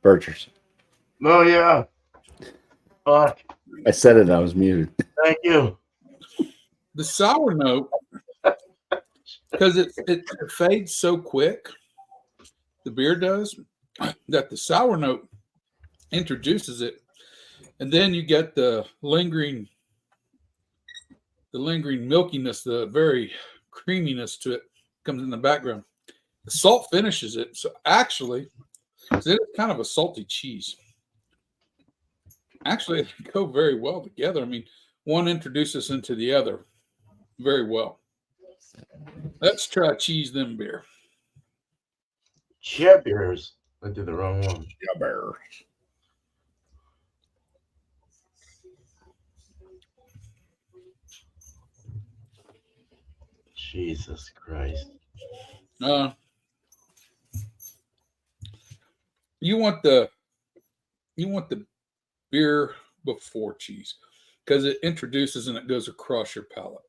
Burgers. Oh yeah. Fuck. I said it. I was muted. Thank you. The sour note, because it fades so quick, the beer does, that the sour note introduces it, and then you get the lingering milkiness, the very creaminess to it comes in the background. The salt finishes it, so actually, it's kind of a salty cheese. Actually, they go very well together. I mean, one introduces into the other very well. Let's try cheese then beer. Cheddars. I did the wrong one. Yeah, bear. Jesus Christ. You want the beer before cheese because it introduces and it goes across your palate.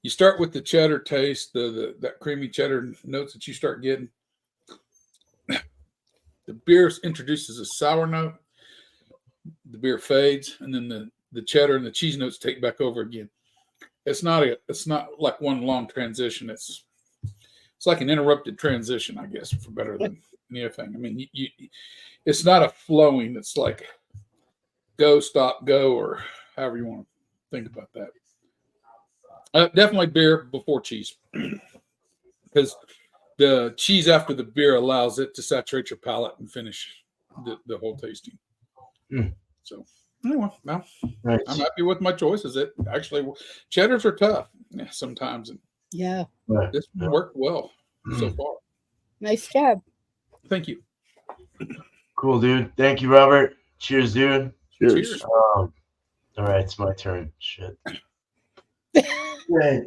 You start with the cheddar taste, that creamy cheddar notes that you start getting. The beer introduces a sour note. The beer fades, and then the cheddar and the cheese notes take back over again. It's not like one long transition. It's like an interrupted transition, I guess, for better than anything. I mean, it's not a flowing. It's like go, stop, go, or however you want to think about that. Definitely beer before cheese, because the cheese after the beer allows it to saturate your palate and finish the whole tasting. So anyway, now Right. I'm happy with my choices. It actually, cheddars are tough sometimes, and Yeah. this worked well so far. Nice job. Thank you. Cool, dude. Thank you, Robert. Cheers, dude. Cheers. All right, it's my turn. Shit. Right.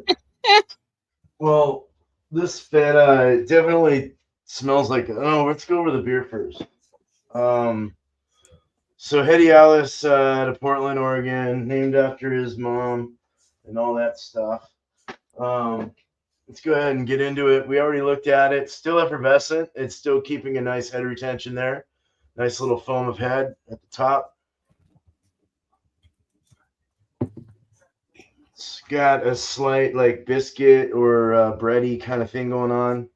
Well, this feta definitely smells like. Oh, let's go over the beer first. So Hetty Alice out of Portland, Oregon, named after his mom and all that stuff. Let's go ahead and get into it. We already looked at it. Still effervescent. It's still keeping a nice head retention there. Nice little foam of head at the top. It's got a slight like biscuit or bready kind of thing going on.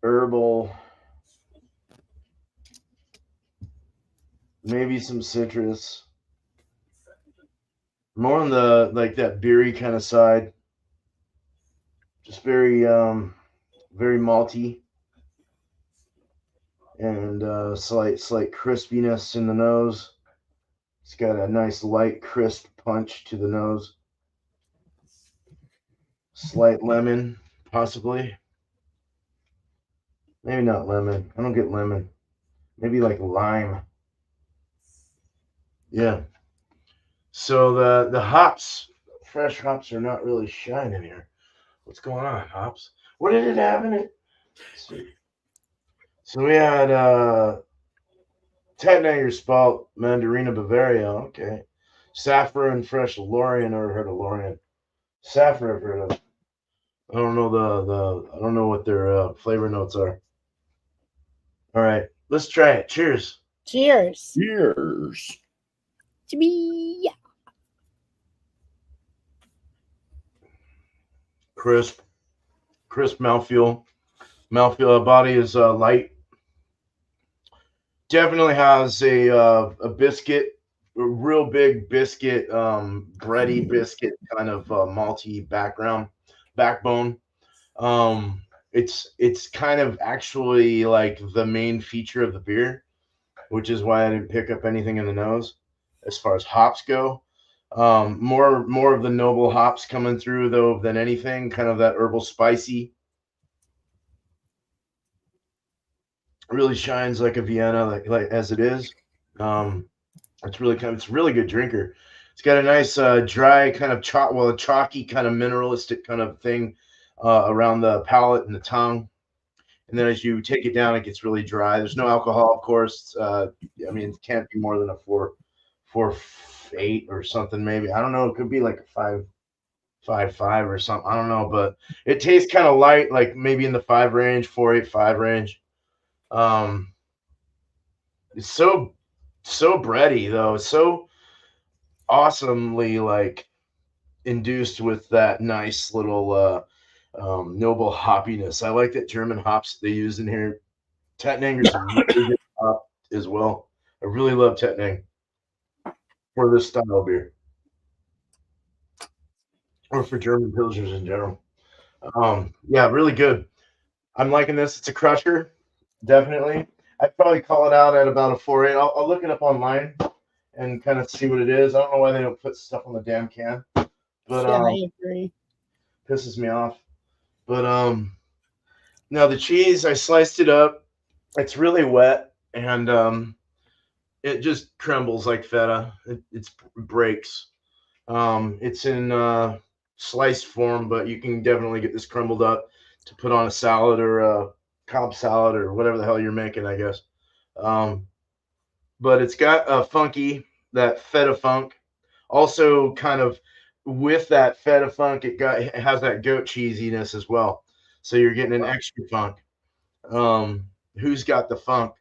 Herbal. Maybe some citrus. More on the like that beery kind of side. Just very very malty. And slight crispiness in the nose. It's got a nice light, crisp punch to the nose. Slight lemon, possibly. Maybe not lemon. I don't get lemon. Maybe like lime. Yeah. So the hops, fresh hops, are not really shining here. What's going on, hops? What did it have in it? Let's see. So we had Tettnanger Spalt, Mandarina Bavaria. Okay. Saffron Fresh Lorient. Never heard of Lorient. Saffron I've heard of. I don't know I don't know what their flavor notes are. All right, let's try it. Cheers. Cheers. Cheers. Yeah. Crisp mouthfeel. Body is light. Definitely has a biscuit, a real big biscuit, bready biscuit kind of malty backbone. It's kind of actually like the main feature of the beer, which is why I didn't pick up anything in the nose as far as hops go. More of the noble hops coming through though than anything, kind of that herbal spicy. Really shines like a Vienna, like as it is. It's really good drinker. It's got a nice dry kind of chalky kind of mineralistic kind of thing around the palate and the tongue. And then as you take it down, it gets really dry. There's no alcohol, of course. I mean, it can't be more than a 4.8 or something, maybe. I don't know. It could be like a 5.5 or something. I don't know, but it tastes kind of light, like maybe in the 5 range, 4.85 range. It's so bready though. It's so awesomely like induced with that nice little noble hoppiness. I like that German hops they use in here. Tettnanger's a really good hop as well. I really love Tettnang for this style of beer, or for German pilsners in general. Yeah, really good. I'm liking this. It's a crusher, definitely. I'd probably call it out at about a 4.8. I'll look it up online and kind of see what it is. I don't know why they don't put stuff on the damn can, but yeah, I agree. Pisses me off. But now the cheese, I sliced it up. It's really wet and it just crumbles like feta. It breaks. It's in sliced form, but you can definitely get this crumbled up to put on a salad or a Cobb salad or whatever the hell you're making, I guess. But it's got a funky, that feta funk. Also, kind of with that feta funk, it has that goat cheesiness as well. So you're getting an extra funk. Who's got the funk?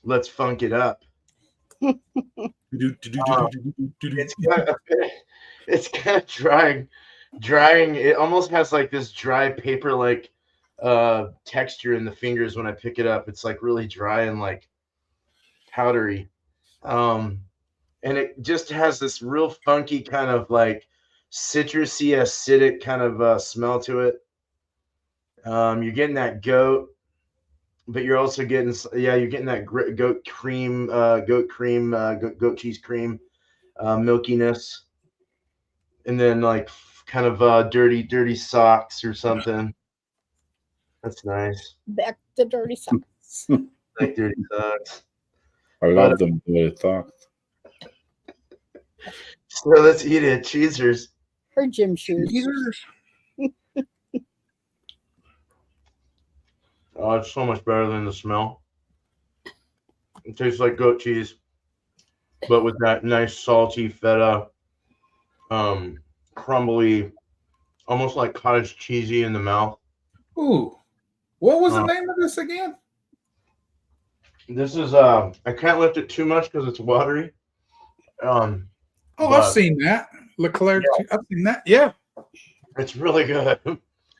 Let's funk it up. It's kind of drying. It almost has like this dry paper like texture in the fingers when I pick it up. It's like really dry and like powdery. And it just has this real funky kind of like citrusy, acidic kind of smell to it. You're getting that goat, but you're also getting you're getting that goat cheese cream, milkiness, and then like kind of dirty socks or something. That's nice. Back to dirty socks. Like dirty socks. I love them dirty socks. So let's eat it. Cheesers. Her gym shoes. Oh, it's so much better than the smell. It tastes like goat cheese, but with that nice salty feta, crumbly, almost like cottage cheesy in the mouth. Ooh, what was the name of this again? This is I can't lift it too much because it's watery. I've seen that. Leclerc. Yeah. I've seen that. Yeah, it's really good.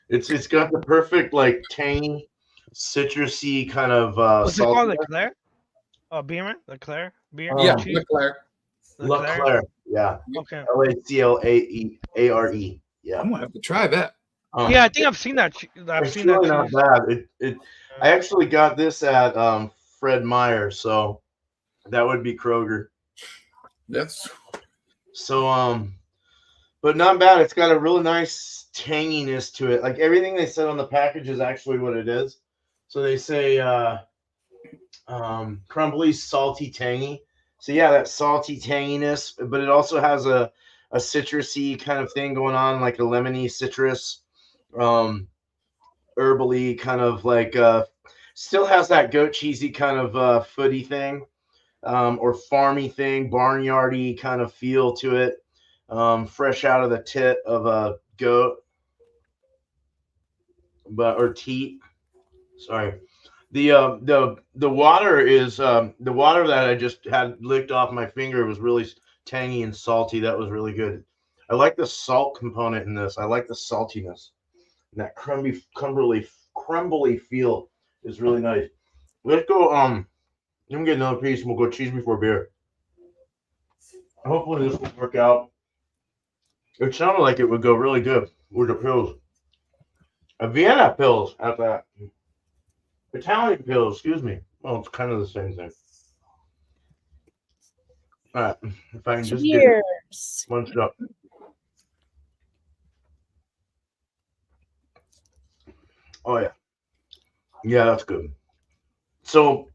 It's got the perfect like tangy, citrusy kind of. What's it called? Leclerc? Oh, beer, Leclerc. Beer. Yeah, Leclerc. Leclerc. Yeah. Okay. LACLARE. Yeah. I'm gonna have to try that. Yeah, I think I've seen that. It's really not bad. I actually got this at Fred Meyer, so that would be Kroger. That's So but not bad. It's got a really nice tanginess to it. Like everything they said on the package is actually what it is. So they say crumbly, salty, tangy. So yeah, that salty tanginess, but it also has a citrusy kind of thing going on, like a lemony citrus, herbally kind of like still has that goat cheesy kind of footy thing, or farmy thing, barnyardy kind of feel to it, fresh out of the tit of a goat, but or teat. Sorry. The water is the water that I just had licked off my finger was really tangy and salty. That was really good. I like the salt component in this. I like the saltiness. And that crumbly feel is really nice. Let's go. Let me get another piece, and we'll go cheese before beer. Hopefully this will work out. It sounded like it would go really good with the pills. A Vienna pills at that. Italian pills, excuse me. Well, it's kind of the same thing. All right, if I can just get Cheers. one shot. Oh yeah, yeah, that's good. So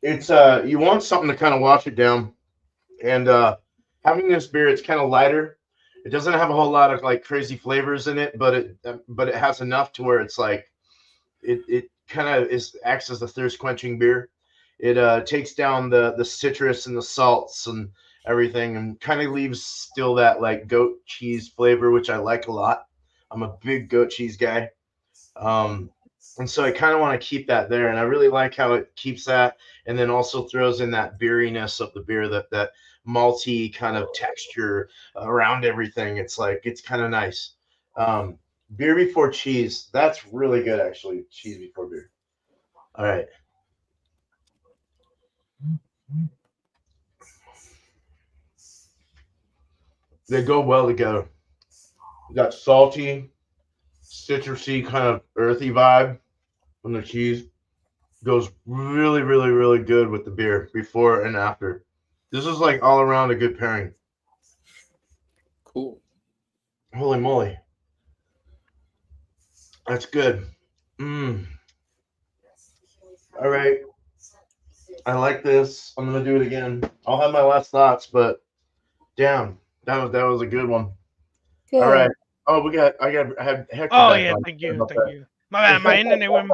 it's you want something to kind of wash it down, and having this beer, it's kind of lighter. It doesn't have a whole lot of like crazy flavors in it, but it has enough to where it's like it kind of acts as a thirst quenching beer. It takes down the citrus and the salts and everything, and kind of leaves still that like goat cheese flavor, which I like a lot. I'm a big goat cheese guy, and so I kind of want to keep that there, and I really like how it keeps that, and then also throws in that beeriness of the beer, that malty kind of texture around everything. It's like it's kind of nice. Beer before cheese, that's really good actually. Cheese before beer. All right. They go well together. That salty, citrusy, kind of earthy vibe from the cheese goes really, really, really good with the beer before and after. This is like all around a good pairing. cool. Holy moly. That's good. All right. I like this. I'm gonna do it again. I'll have my last thoughts, but damn, that was a good one. Good. All right. Oh, I had Hector Oh back yeah, on. thank you. My bad, my internet went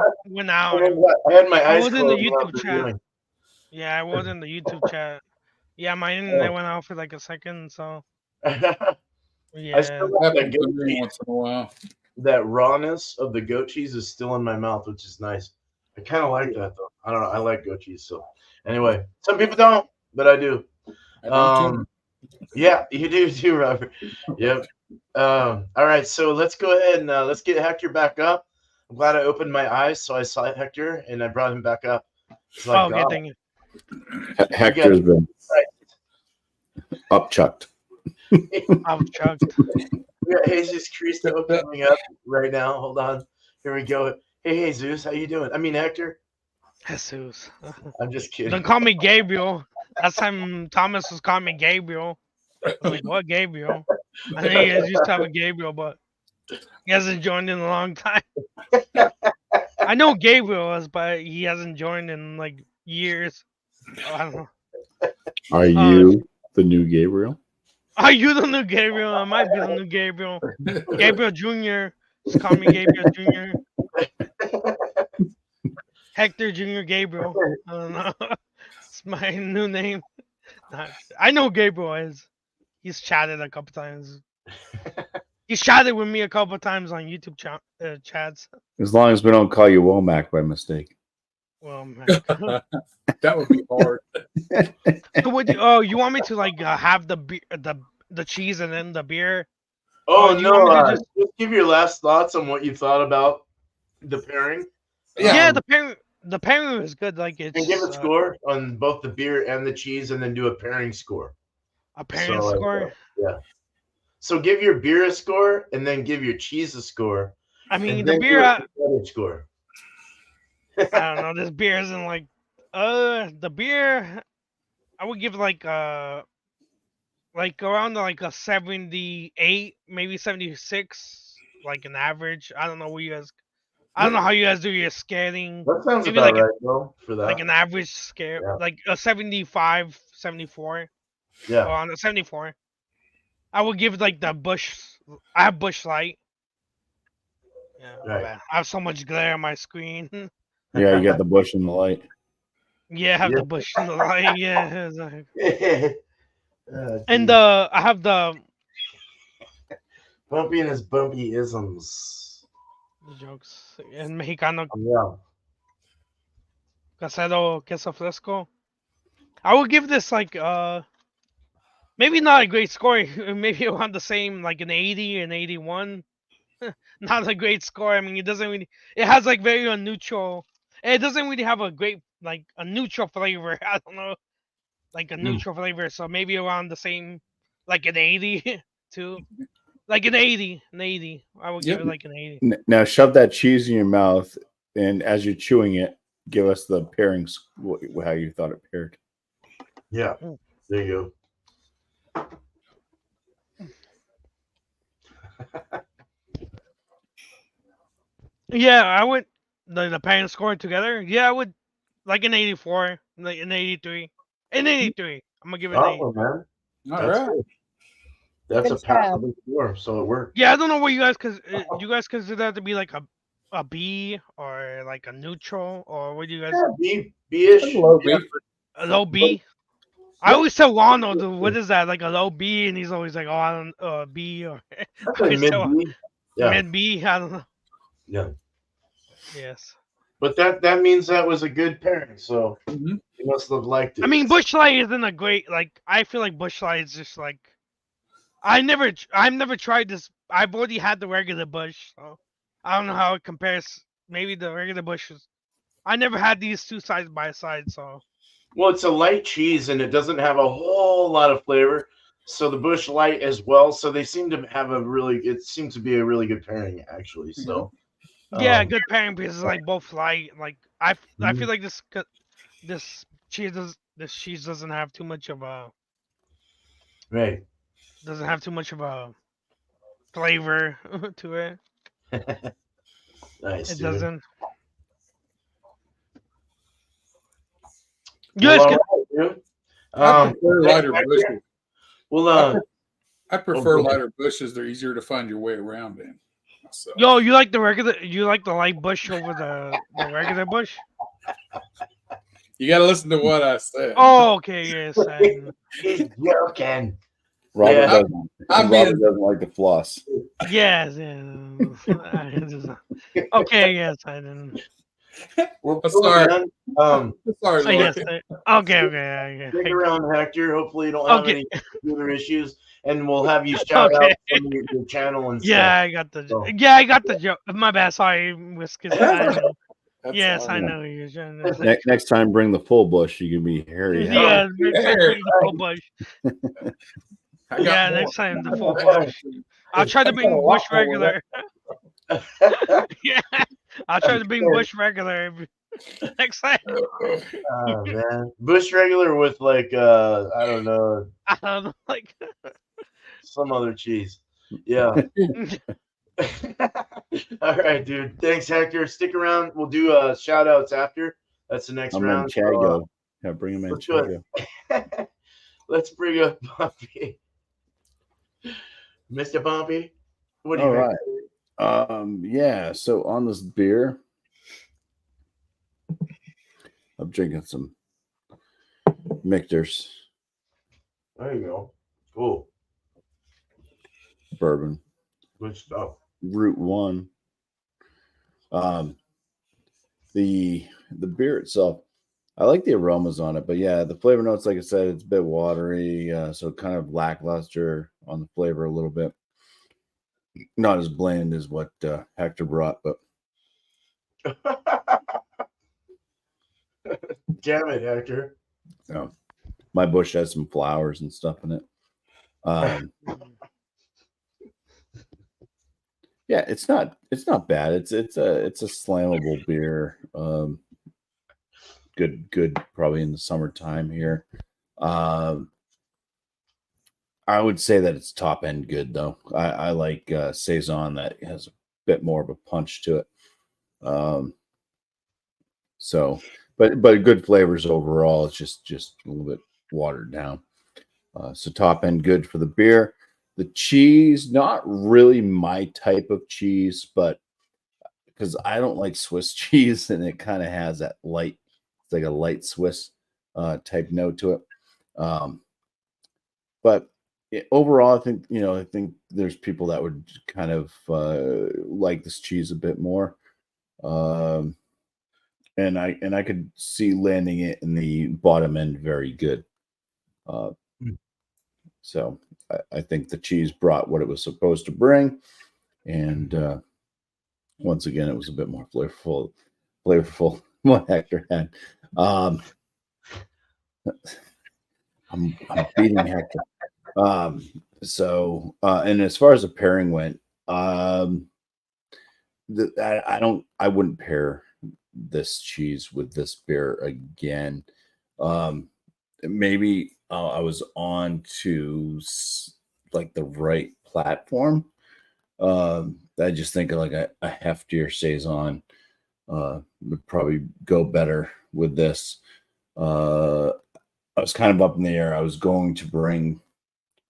out. I had my I eyes was in the closed. YouTube chat. Yeah, I was in the YouTube chat. Yeah, my internet went out for like a second, so I yeah. still have that Happens to goat me cheese. once in a while. That rawness of the goat cheese is still in my mouth, which is nice. I kind of like that though. I don't know. I like goat cheese. So anyway, some people don't, but I do. I don't too. Yeah, you do too, Robert. Yep. All right, so let's go ahead and let's get Hector back up. I'm glad I opened my eyes, so I saw Hector and I brought him back up. It's like, Okay, thank you. Hector's been upchucked. I'm chucked. We got Jesus Cristo coming up right now. Hold on. Here we go. Hey, Jesus, how you doing? I mean, Hector. Jesus. I'm just kidding. Don't call me Gabriel. Last time Thomas was calling me Gabriel. I was like, what Gabriel? I know you guys used to have a Gabriel, but he hasn't joined in a long time. I know Gabriel is, but he hasn't joined in like years. Oh, I don't know. Are you the new Gabriel? Are you the new Gabriel? I might be the new Gabriel. Gabriel Jr. Just call me Gabriel Jr. Hector Jr. Gabriel. I don't know. It's my new name. I know Gabriel is. He's chatted a couple times. He's chatted with me a couple times on YouTube chats. As long as we don't call you Womack by mistake. Well, man. That would be hard. So you want me to like have the cheese and then the beer? Oh, you no. want me to Just give your last thoughts on what you thought about the pairing. Yeah, the pairing was good. Like it's And give a score on both the beer and the cheese, and then do a pairing score. A pairing score? Yeah. So give your beer a score, and then give your cheese a score. I mean, the beer score. I don't know. This beer isn't like the beer. I would give like like around like a 78, maybe 76, like an average. I don't know what you guys. I don't know how you guys do your scaling. That sounds Maybe about like right, though, for like that. an average scale, Yeah. like a 75, 74, Yeah. or on a 74. I would give like the bush. I have bush light. Yeah, my Right. bad. I have so much glare on my screen. Yeah, you got the bush and the light. Yeah, I have Yeah. the bush and the light. Yeah, it's like- geez. and I have the Bumpy and his bumpy isms. jokes in Mexicano. Yeah. Casero queso fresco. I would give this like maybe not a great score, maybe around the same, like an 80 and 81. Not a great score. I mean, it doesn't really. It has like very neutral. It doesn't really have a great like a neutral flavor. I don't know, like a neutral flavor. So maybe around the same, like an 80 too. Like an 80, an 80. I would give it like an 80. Now shove that cheese in your mouth, and as you're chewing it, give us the pairings, how you thought it paired. Yeah. There you go. Yeah, I would the parents scored together. Yeah, I would like an 84, like an 83, an 83. I'm gonna give it an 80. Awesome, man. All That's right. good. That's Good a passable score, so it worked. Yeah, I don't know what you guys you guys consider that to be like a B or like a neutral, or what do you guys Yeah, B-ish. Low B. a low B? I always tell Ronald, what is that, like a low B, and he's always like, oh, I don't B or That's I a always mid tell B. Yeah. mid B. I don't know. Yeah. Yes. But that means that was a good pairing, so Mhm. you must have liked it. I mean, Bush Light isn't a great, like. I feel like Bush Light is just like. I've never tried this. I've already had the regular Bush, so I don't know how it compares. Maybe the regular Bush is. I never had these two side by side, so. Well, it's a light cheese and it doesn't have a whole lot of flavor. So the Bush Light as well. So they seem to have it seems to be a really good pairing, actually. So Yeah, good pairing because it's like both light. Like I feel like this cheese doesn't have too much of a right. doesn't have too much of a flavor to it. Nice. It dude. doesn't. Well, Yes, all right, dude. I prefer lighter back bushes. here. Well, I prefer go ahead. lighter bushes. They're easier to find your way around in. So, yo, you like the light bush over the regular bush? you got to listen to what I said. Oh, okay, yes. he's joking. Robert Yeah. doesn't. I'm Robert being- doesn't like the floss. Yes. Okay, yes, I didn't. Well, I'm cool, sorry. man. Sorry, Lord. Yes. Okay. Stick around, Hector. Hopefully, you don't have Okay. any computer issues, and we'll have you shout Okay. out from your channel and Yeah, stuff. I got the. So- Yeah, I got the joke. My bad. Sorry, Whiskers. I know. That's Yes, all I right. know you're trying to say. Next time, bring the full bush. You can be hairy. Yeah, Hey, the full bush. I got Yeah, more. next time the full bush. I'll try to bring bush regular. Yeah, I'll try to bring bush regular next time. Oh, man. Bush regular with like I don't know, I don't know, like. some other cheese. Yeah. All right, dude. Thanks, Hector. Stick around. We'll do shout outs after. That's the next I'm round. in Chago. Yeah, bring him in let's do Chago. it. Let's bring up Bumpy. Mr. Bumpy. What do you All think? right. Yeah. So on this beer, I'm drinking some Michter's There you go. Cool. bourbon, Good stuff. Route 1. The beer itself, I like the aromas on it, but yeah, the flavor notes, like I said, it's a bit watery, so kind of lackluster on the flavor a little bit. Not as bland as what Hector brought, but Damn it, Hector. my bush has some flowers and stuff in it. Yeah, it's not bad. It's a slammable beer. Good probably in the summertime here. I would say that it's top end good though. I like saison that has a bit more of a punch to it. So, but good flavors overall. It's just a little bit watered down. So top end good for the beer. The cheese, not really my type of cheese, but because I don't like Swiss cheese, and it kind of has that light, it's like a light Swiss type note to it. But overall, I think there's people that would kind of like this cheese a bit more. And I could see landing it in the bottom end very good. So I think the cheese brought what it was supposed to bring, and once again, it was a bit more flavorful than what Hector had. I'm beating Hector. And as far as the pairing went, I wouldn't pair this cheese with this beer again. Maybe I was on to like the right platform. I just think like a heftier saison would probably go better with this. I was kind of up in the air. I was going to bring,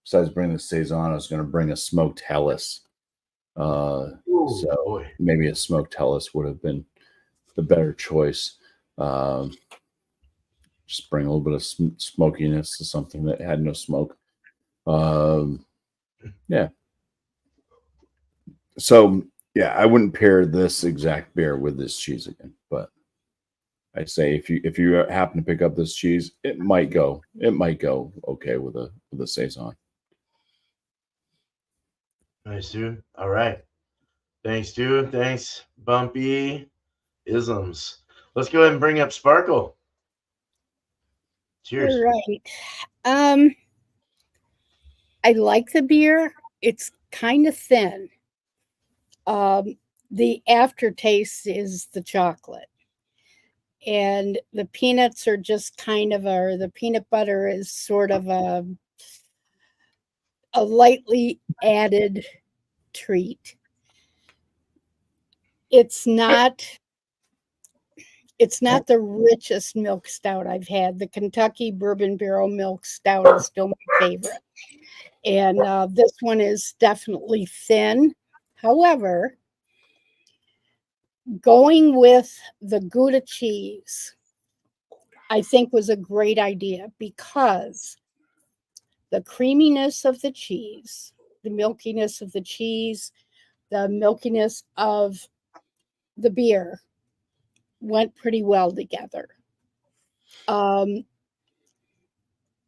besides bringing the saison, I was going to bring a smoked Helles. So maybe a smoked Helles would have been the better choice. Just bring a little bit of smokiness to something that had no smoke. Yeah. So yeah, I wouldn't pair this exact beer with this cheese again, but I say if you happen to pick up this cheese, it might go okay with a saison. Nice, dude. All right. Thanks, dude. Thanks, Bumpy. Isms. Let's go ahead and bring up Sparkle. Cheers. All right. I like the beer. It's kind of thin. The aftertaste is the chocolate. And the peanuts are just or the peanut butter is sort of a lightly added treat. It's not the richest milk stout I've had. The Kentucky Bourbon Barrel Milk Stout is still my favorite. And this one is definitely thin. However, going with the Gouda cheese, I think was a great idea because the creaminess of the cheese, the milkiness of the cheese, the milkiness of the beer went pretty well together.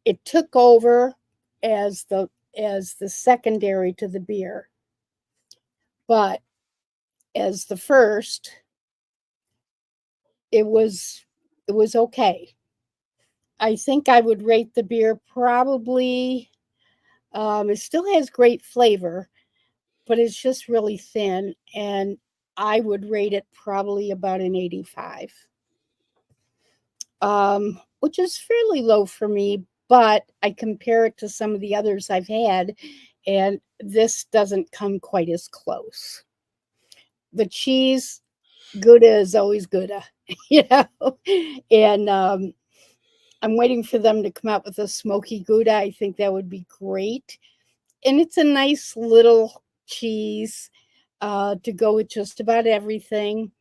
It took over as the secondary to the beer, but as the first, it was okay. I think I would rate the beer probably. It still has great flavor, but it's just really thin, and I would rate it probably about an 85, which is fairly low for me, but I compare it to some of the others I've had, and this doesn't come quite as close. The cheese, Gouda is always Gouda, and I'm waiting for them to come out with a smoky Gouda. I think that would be great. And it's a nice little cheese to go with just about everything.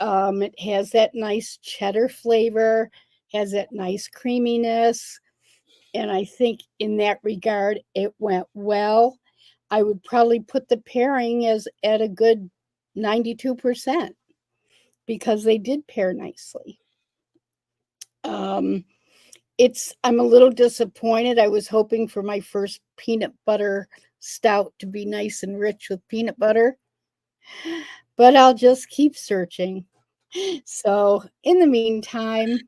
It has that nice cheddar flavor, has that nice creaminess. And I think in that regard, it went well. I would probably put the pairing as at a good 92% because they did pair nicely. I'm a little disappointed. I was hoping for my first peanut butter stout to be nice and rich with peanut butter, but I'll just keep searching. So in the meantime,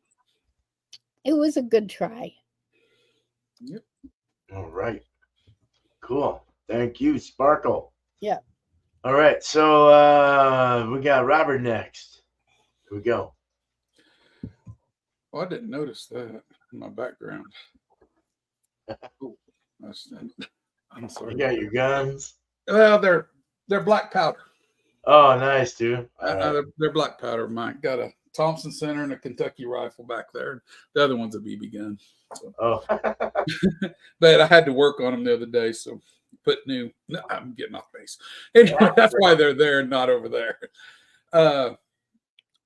it was a good try. Yep. All right. Cool. Thank you, Sparkle. Yeah. All right. So we got Robert next. Here we go. Oh, I didn't notice that in my background. I'm sorry. You got your guns. Well, they're black powder. Oh, nice, dude. Right. They're black powder. Mine got a Thompson Center and a Kentucky rifle back there. The other one's a BB gun. So. Oh, but I had to work on them the other day, so put new. No, I'm getting off base. Anyway, that's why they're there and not over there.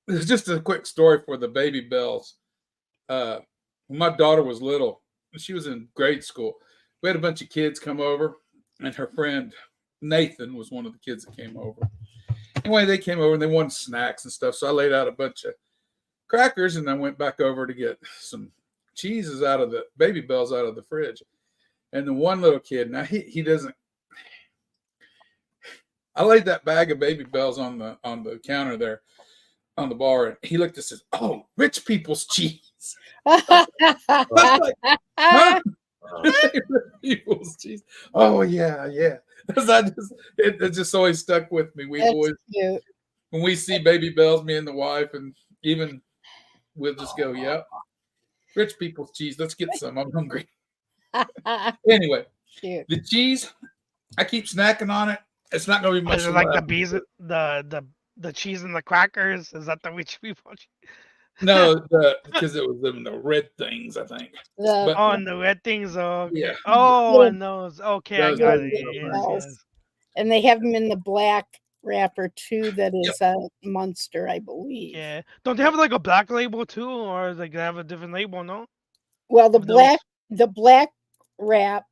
It's just a quick story for the baby bells. When my daughter was little, she was in grade school. We had a bunch of kids come over, and her friend Nathan was one of the kids that came over. Anyway, they came over and they wanted snacks and stuff. So I laid out a bunch of crackers and I went back over to get some cheeses out of the baby bells out of the fridge. And the one little kid, now he doesn't. I laid that bag of baby bells on the counter there on the bar, and he looked and says, "Oh, rich people's cheese." I was like, huh? Rich people's cheese. Oh yeah. Because it just always stuck with me. We always, cute. when we see baby bells, me and the wife, and even we'll just go, "Yep, rich people's cheese. Let's get some. I'm hungry." Anyway, Cute. the cheese, I keep snacking on it. It's not going to be much. Is it like the bees, the cheese and the crackers? Is that the rich people? No, because it was in the red things, I think. And the red things. Okay. Yeah. Oh, and those. Okay, Those I got are it. Yes. And they have them in the black wrapper too. That is a Munster, I believe. Yeah. Don't they have like a black label too, or they have a different label? No. Well, the black wrap.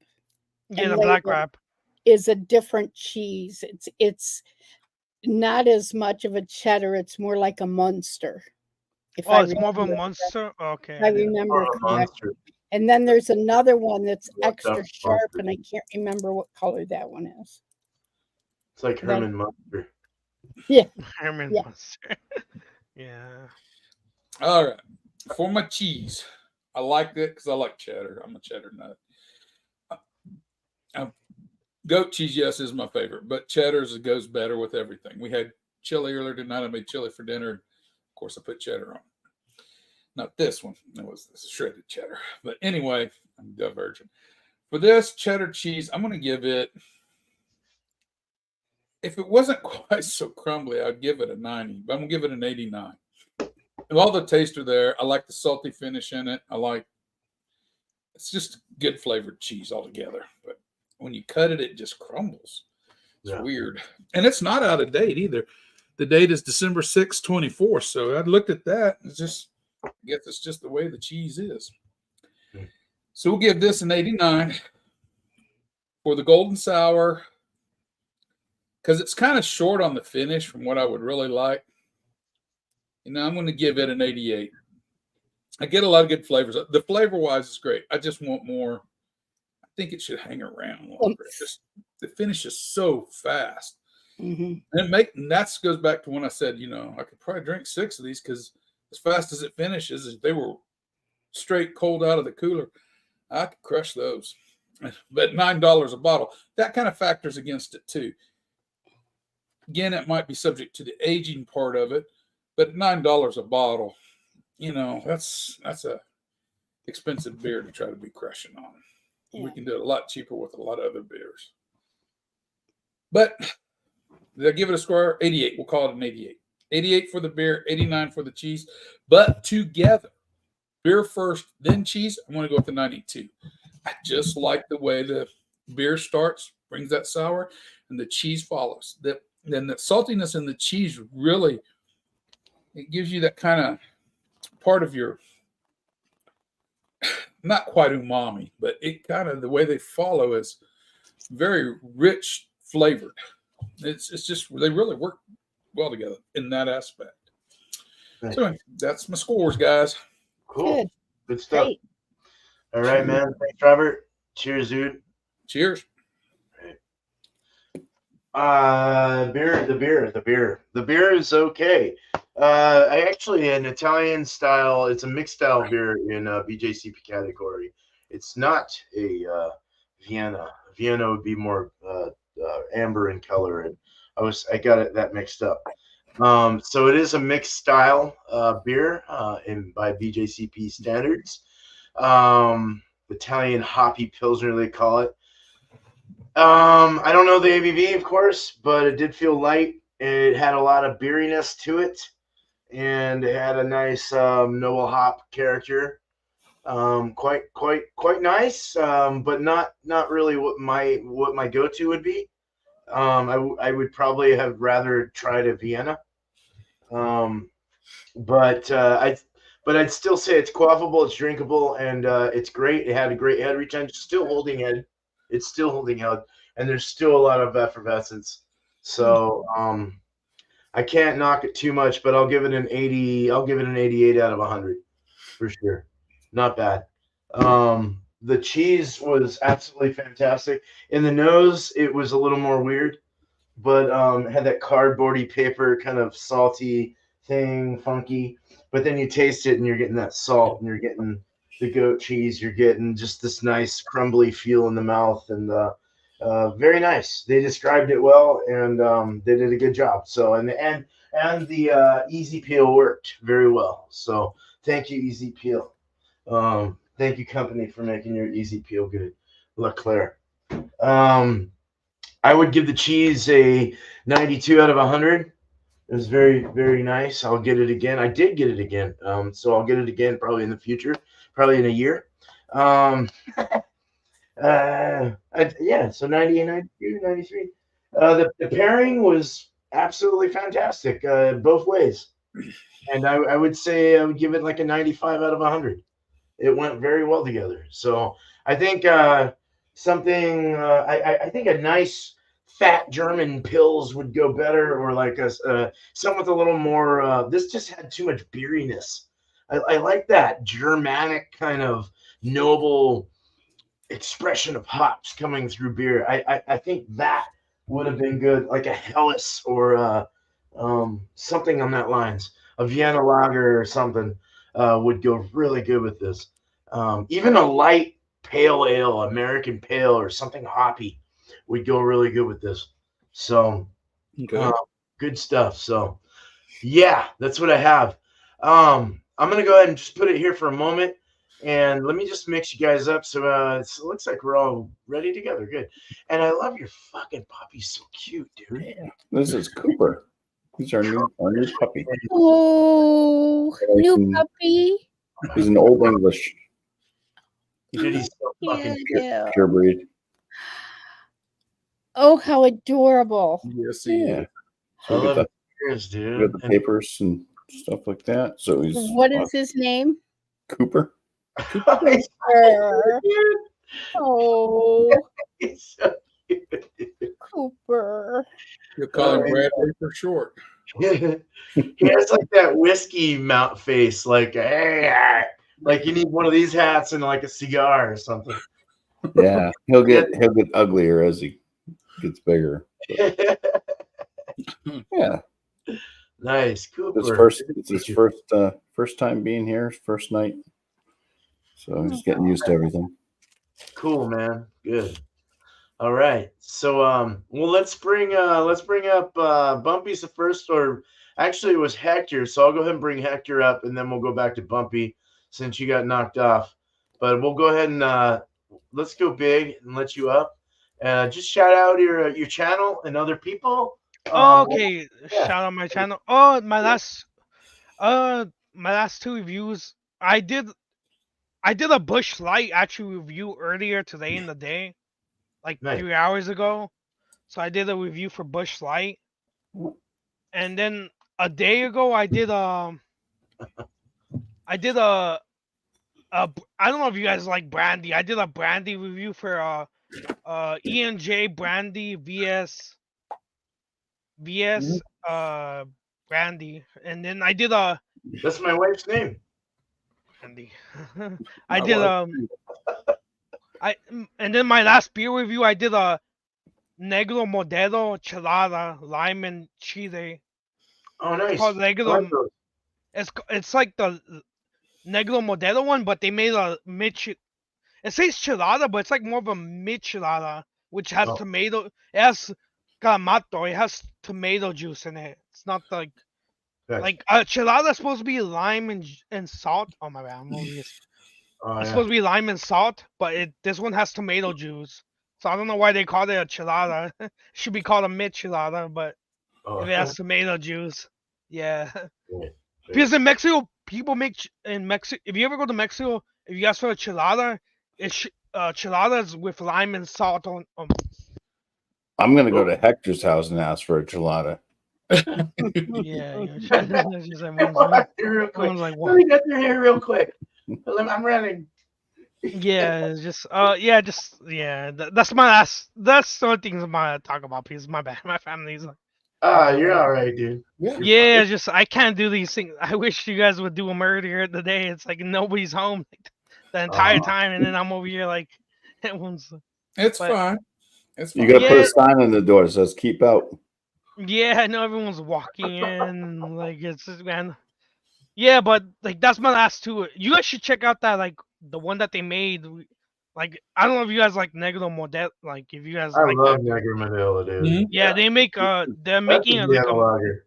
Yeah, the black wrap is a different cheese. It's not as much of a cheddar. It's more like a Munster. It's more of a Munster. Okay. I remember correctly. And then there's another one that's extra sharp, and I can't remember what color that one is. It's like Herman Munster. Yeah. Herman Munster. Yeah. All right. For my cheese, I like it because I like cheddar. I'm a cheddar nut. Goat cheese, yes, is my favorite, but cheddar's goes better with everything. We had chili earlier tonight. I made chili for dinner. Of course, I put cheddar on. Not this one. It was this shredded cheddar. But anyway, I'm diverging. For this cheddar cheese, I'm going to give it, if it wasn't quite so crumbly, I'd give it a 90, but I'm going to give it an 89. And all the taste are there. I like the salty finish in it. It's just good flavored cheese altogether. But when you cut it, it just crumbles. It's weird. And it's not out of date either. The date is December 6, 24. So I looked at that. I guess it's just the way the cheese is. So we'll give this an 89 for the golden sour, because it's kind of short on the finish from what I would really like. I'm going to give it an 88. I get a lot of good flavors. The flavor-wise is great. I just want more. I think it should hang around longer. The finish is so fast. Mm-hmm. And that goes back to when I said, I could probably drink 6 of these because as fast as it finishes, if they were straight cold out of the cooler, I could crush those. But $9 a bottle, that kind of factors against it too. Again, it might be subject to the aging part of it, but $9 a bottle, that's a expensive beer to try to be crushing on. Yeah. We can do it a lot cheaper with a lot of other beers. But did I give it a score? 88. We'll call it an 88. 88 for the beer, 89 for the cheese. But together, beer first, then cheese, I'm going to go with the 92. I just like the way the beer starts, brings that sour, and the cheese follows. Then the saltiness in the cheese really, it gives you that kind of part of your, not quite umami, but it kind of, the way they follow is very rich flavored. It's just, they really work well together in that aspect. Thanks. So that's my scores, guys. Cool. Good stuff. Great. All right, man. Thanks, Robert. Cheers, dude. Cheers. The beer is okay. I actually an Italian style. It's a mixed style beer in BJCP category. It's not a Vienna. Vienna would be more amber in color, and I got that mixed up. So it is a mixed style beer by BJCP standards. Italian hoppy pilsner they call it. I don't know the ABV, of course, but it did feel light. It had a lot of beeriness to it, and it had a nice noble hop character. Quite nice, but not really what my go-to would be. I would probably have rather tried a Vienna, um, but I'd still say it's quaffable, it's drinkable, and it's great. It had a great head retention, still holding head. It's still holding head, and there's still a lot of effervescence. So I can't knock it too much, but I'll give it an 80. I'll give it an 88 out of 100 for sure. Not bad. The cheese was absolutely fantastic. In the nose, it was a little more weird, but it had that cardboardy paper kind of salty thing, funky. But then you taste it and you're getting that salt and you're getting the goat cheese. You're getting just this nice crumbly feel in the mouth and very nice. They described it well and they did a good job. So and the easy peel worked very well. So thank you, Easy Peel. Thank you, company, for making your easy peel good. Leclerc. I would give the cheese a 92 out of 100. It was very, very nice. I'll get it again. I did get it again. So I'll get it again probably in the future, probably in a year. Yeah, so 90 and 92, 93. The pairing was absolutely fantastic, both ways. And I would say I would give it like a 95 out of 100. It went very well together. So I think something, I think a nice fat German pills would go better, or like some with a little more, this just had too much beeriness. I like that Germanic kind of noble expression of hops coming through beer. I think that would have been good, like a Helles or something on that lines. A Vienna lager or something would go really good with this. Even a light pale ale, American pale, or something hoppy would go really good with this. So, good stuff. So, yeah, that's what I have. I'm gonna go ahead and just put it here for a moment, and let me just mix you guys up. So it looks like we're all ready together. Good. And I love your fucking puppy. So cute, dude. Yeah. This is Cooper. He's our new puppy. Oh, new puppy. He's an old English. Dude, he's so fucking pure breed. Oh, how adorable. Yes, yeah. I love the ears, dude. Got the papers and stuff like that. So he's what is his name? Cooper. Cooper. Oh, he's so cute. Cooper. You'll call him Bradley for short. He has like that whiskey mount face, like hey, like you need one of these hats and like a cigar or something. Yeah, he'll get uglier as he gets bigger. Yeah, nice, Cooper. It's his first time being here, first night, so he's getting used to everything. Cool, man. Good. All right. So well, let's bring up Bumpy's the first, or actually it was Hector. So I'll go ahead and bring Hector up, and then we'll go back to Bumpy since you got knocked off. But we'll go ahead and let's go big and let you up. Just shout out your channel and other people. Okay, yeah. Shout out my channel. Oh, my last two reviews. I did a Bush Light actually review earlier today in the day, like 3 hours ago. So I did a review for Bush Light, and then a day ago I did a I don't know if you guys like brandy. I did a brandy review for E&J brandy VS brandy, and then I did a. That's my wife's name. Brandy. I did and then my last beer review I did a Negro Modelo Chelada Lime and Chile. Oh, nice. It's called Negro. It's like the Negro Modelo one, but they made a It says Chelada, but it's like more of a Michelada, which has tomato. It has Clamato. It has tomato juice in it. It's not like Chelada is supposed to be lime and salt. Oh my bad, I'm over this. Oh, It's yeah. supposed to be lime and salt, but this one has tomato juice. So I don't know why they called it a chilada. It should be called a michelada, but Oh, if it has tomato juice, yeah. yeah. Because in Mexico, people make in Mexico. If you ever go to Mexico, if you ask for a chilada, it's chiladas with lime and salt on. I'm gonna go to Hector's house and ask for a gelato. Yeah, it's just everyone's real quick. everyone's like, Let what? me get through here real quick. I'm running. Yeah, it's just that's my last. That's the only things I'm gonna talk about because my bad, my family's like. You're all right, dude. Yeah. Yeah, just I can't do these things. I wish you guys would do them earlier in the day. It's like nobody's home the entire time, and then I'm over here like everyone's. It's But- fine. It's You fine. gotta put Yeah. a sign on the door that says "Keep out." Yeah, I know everyone's walking in. Like it's just man. Yeah, but like that's my last two. You guys should check out that like the one that they made. Like I don't know if you guys like Negro Model. Like if you guys I like love that. Negro Modelo, dude. Mhm. Yeah, they make they're That's making a a, like Vienna a lager.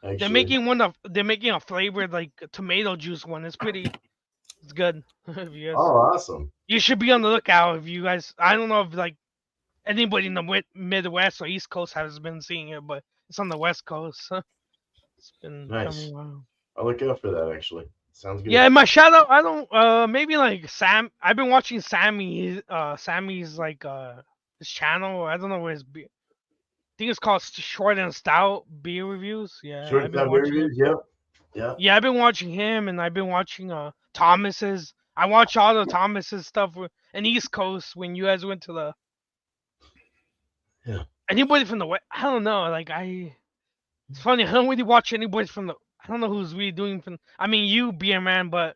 they're Actually. making a flavored like tomato juice one. It's good. If you guys, Oh, awesome. you should be on the lookout if you guys. I don't know if like anybody in the Midwest or East Coast has been seeing it, but it's on the West Coast. It's been Nice. coming around. I'll look out for that. Actually, sounds good. Yeah, in my shadow, I don't. Maybe like Sam. I've been watching Sammy's like his channel. I don't know where I think it's called Short and Stout Beer Reviews. Yeah, Short I've been Stout watching him. reviews. Yep. Yeah. Yeah, I've been watching him, and I've been watching Thomas's. I watch all the Thomas's stuff in East Coast when you guys went to the. Yeah. Anybody from the West? I don't know. Like it's funny. I don't really watch anybody from the. I don't know who's really doing from. I mean, you beer man, but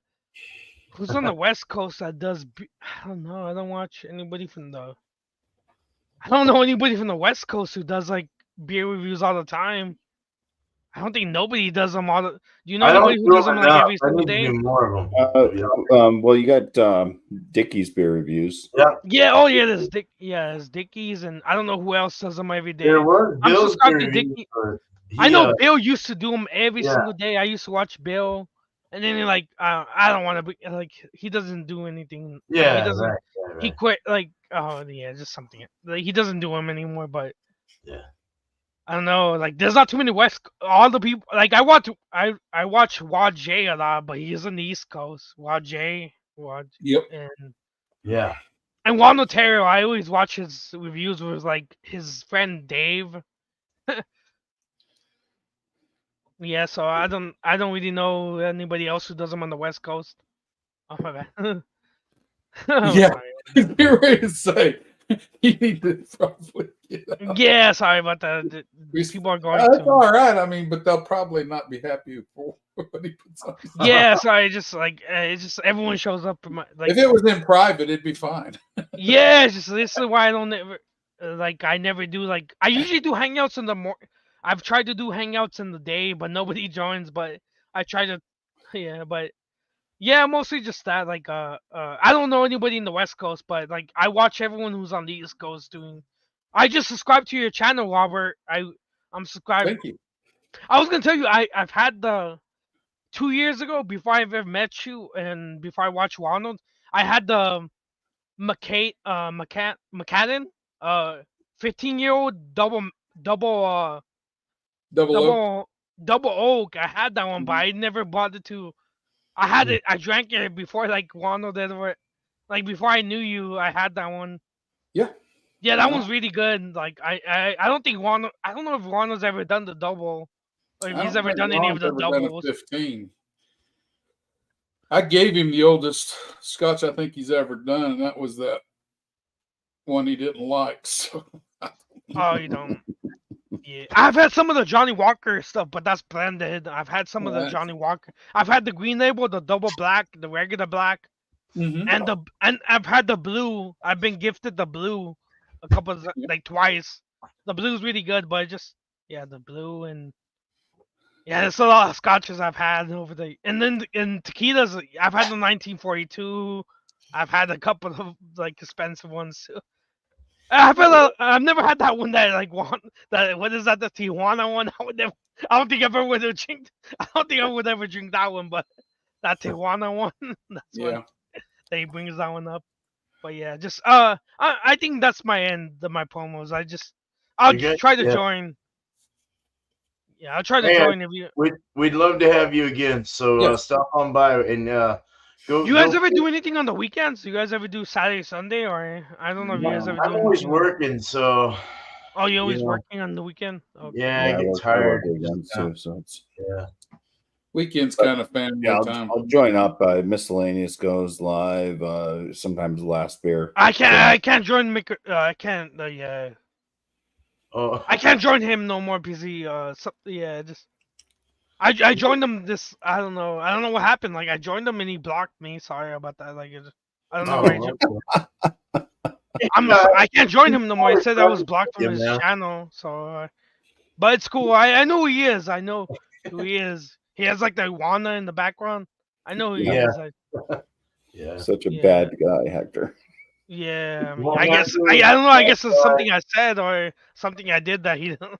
who's on the West Coast that does? I don't know. I don't watch anybody from the. I don't know anybody from the West Coast who does like beer reviews all the time. I don't think nobody does them all. Do you know I don't anybody who do does them like enough. every I single need to day? do more of them. Well, you got Dickie's beer reviews. Yeah. Oh yeah. There's Dickie's, and I don't know who else does them every day. There was I'm Bill's subscribed to reviews, Dickie. but I know Bill used to do them every yeah. single day. I used to watch Bill, and then I don't want to be like he doesn't do anything. Yeah. He doesn't. Right. He quit. Like oh yeah, just something. Like he doesn't do them anymore. But Yeah. I don't know. Like there's not too many all the people. Like I watch Wad J a lot, but he's on the East Coast. Wad. Yep. And Yeah. and Juan Otero, I always watch his reviews with like his friend Dave. Yeah, so I don't really know anybody else who does them on the West Coast. Oh my bad. Yeah. Sorry. You're ready to say you need to probably get out. Yeah, sorry about that. People are going That's to. all right. I mean, but they'll probably not be happy for what he puts on. Yeah, sorry. Just like it's just everyone shows up. Like If it was in private, it'd be fine. yeah, it's just this is why I don't ever I never do like I usually do hangouts in the morning. I've tried to do hangouts in the day, but nobody joins. But I try to, but yeah, mostly just that. Like I don't know anybody in the West Coast, but like I watch everyone who's on the East Coast doing. I just subscribed to your channel, Robert. I'm subscribed. Thank you. I was gonna tell you I've had the 2 years ago before I ever met you and before I watched Ronald. I had the McCann 15-year-old double oak. I had that one, but I never bothered to. I had it. I drank it before like Ronald ever. Like before I knew you, I had that one. Yeah. Yeah, that one's really good. Like I don't think Ronald. I don't know if Ronald's ever done the double, or if he's ever done any of the doubles. 15. I gave him the oldest scotch I think he's ever done, and that was that one he didn't like. So. Oh, you don't. Yeah, I've had some of the Johnny Walker stuff, but that's blended. I've had some of the Johnny Walker. I've had the green label, the double black, the regular black, and I've had the blue. I've been gifted the blue a couple of, like twice. The blue's really good, but the blue and there's a lot of scotches I've had over and then in tequilas I've had the 1942. I've had a couple of like expensive ones too. I've never had that one that like what is that, the Tijuana one? I don't think I would ever drink that one, but that Tijuana one, that's one that he brings that one up. But yeah, just I think that's my end of my promos. I'll try to join. Yeah, I'll try to join if you. We'd love to have you again. So stop on by and go. You guys ever do anything on the weekends? You guys ever do Saturday, Sunday, or I don't know if you guys ever do. I'm always working, so. Oh, you're always working on the weekend? Okay. Yeah, I get tired. Weekends too, so it's weekends kind of family time. I'll join up. Miscellaneous goes live. Sometimes Last Beer. I can't join. I can't. I can't join him no more because he. Just. I joined him this. I don't know what happened. Like I joined him and he blocked me. Sorry about that. Like I don't know. I can't join him no more. He said I was blocked from his channel. So, but it's cool. I know who he is. I know who he is. He has like the iguana in the background. I know who he is. Such a bad guy, Hector. Yeah, I mean, I guess I don't know. I guess it's something I said or something I did that he didn't.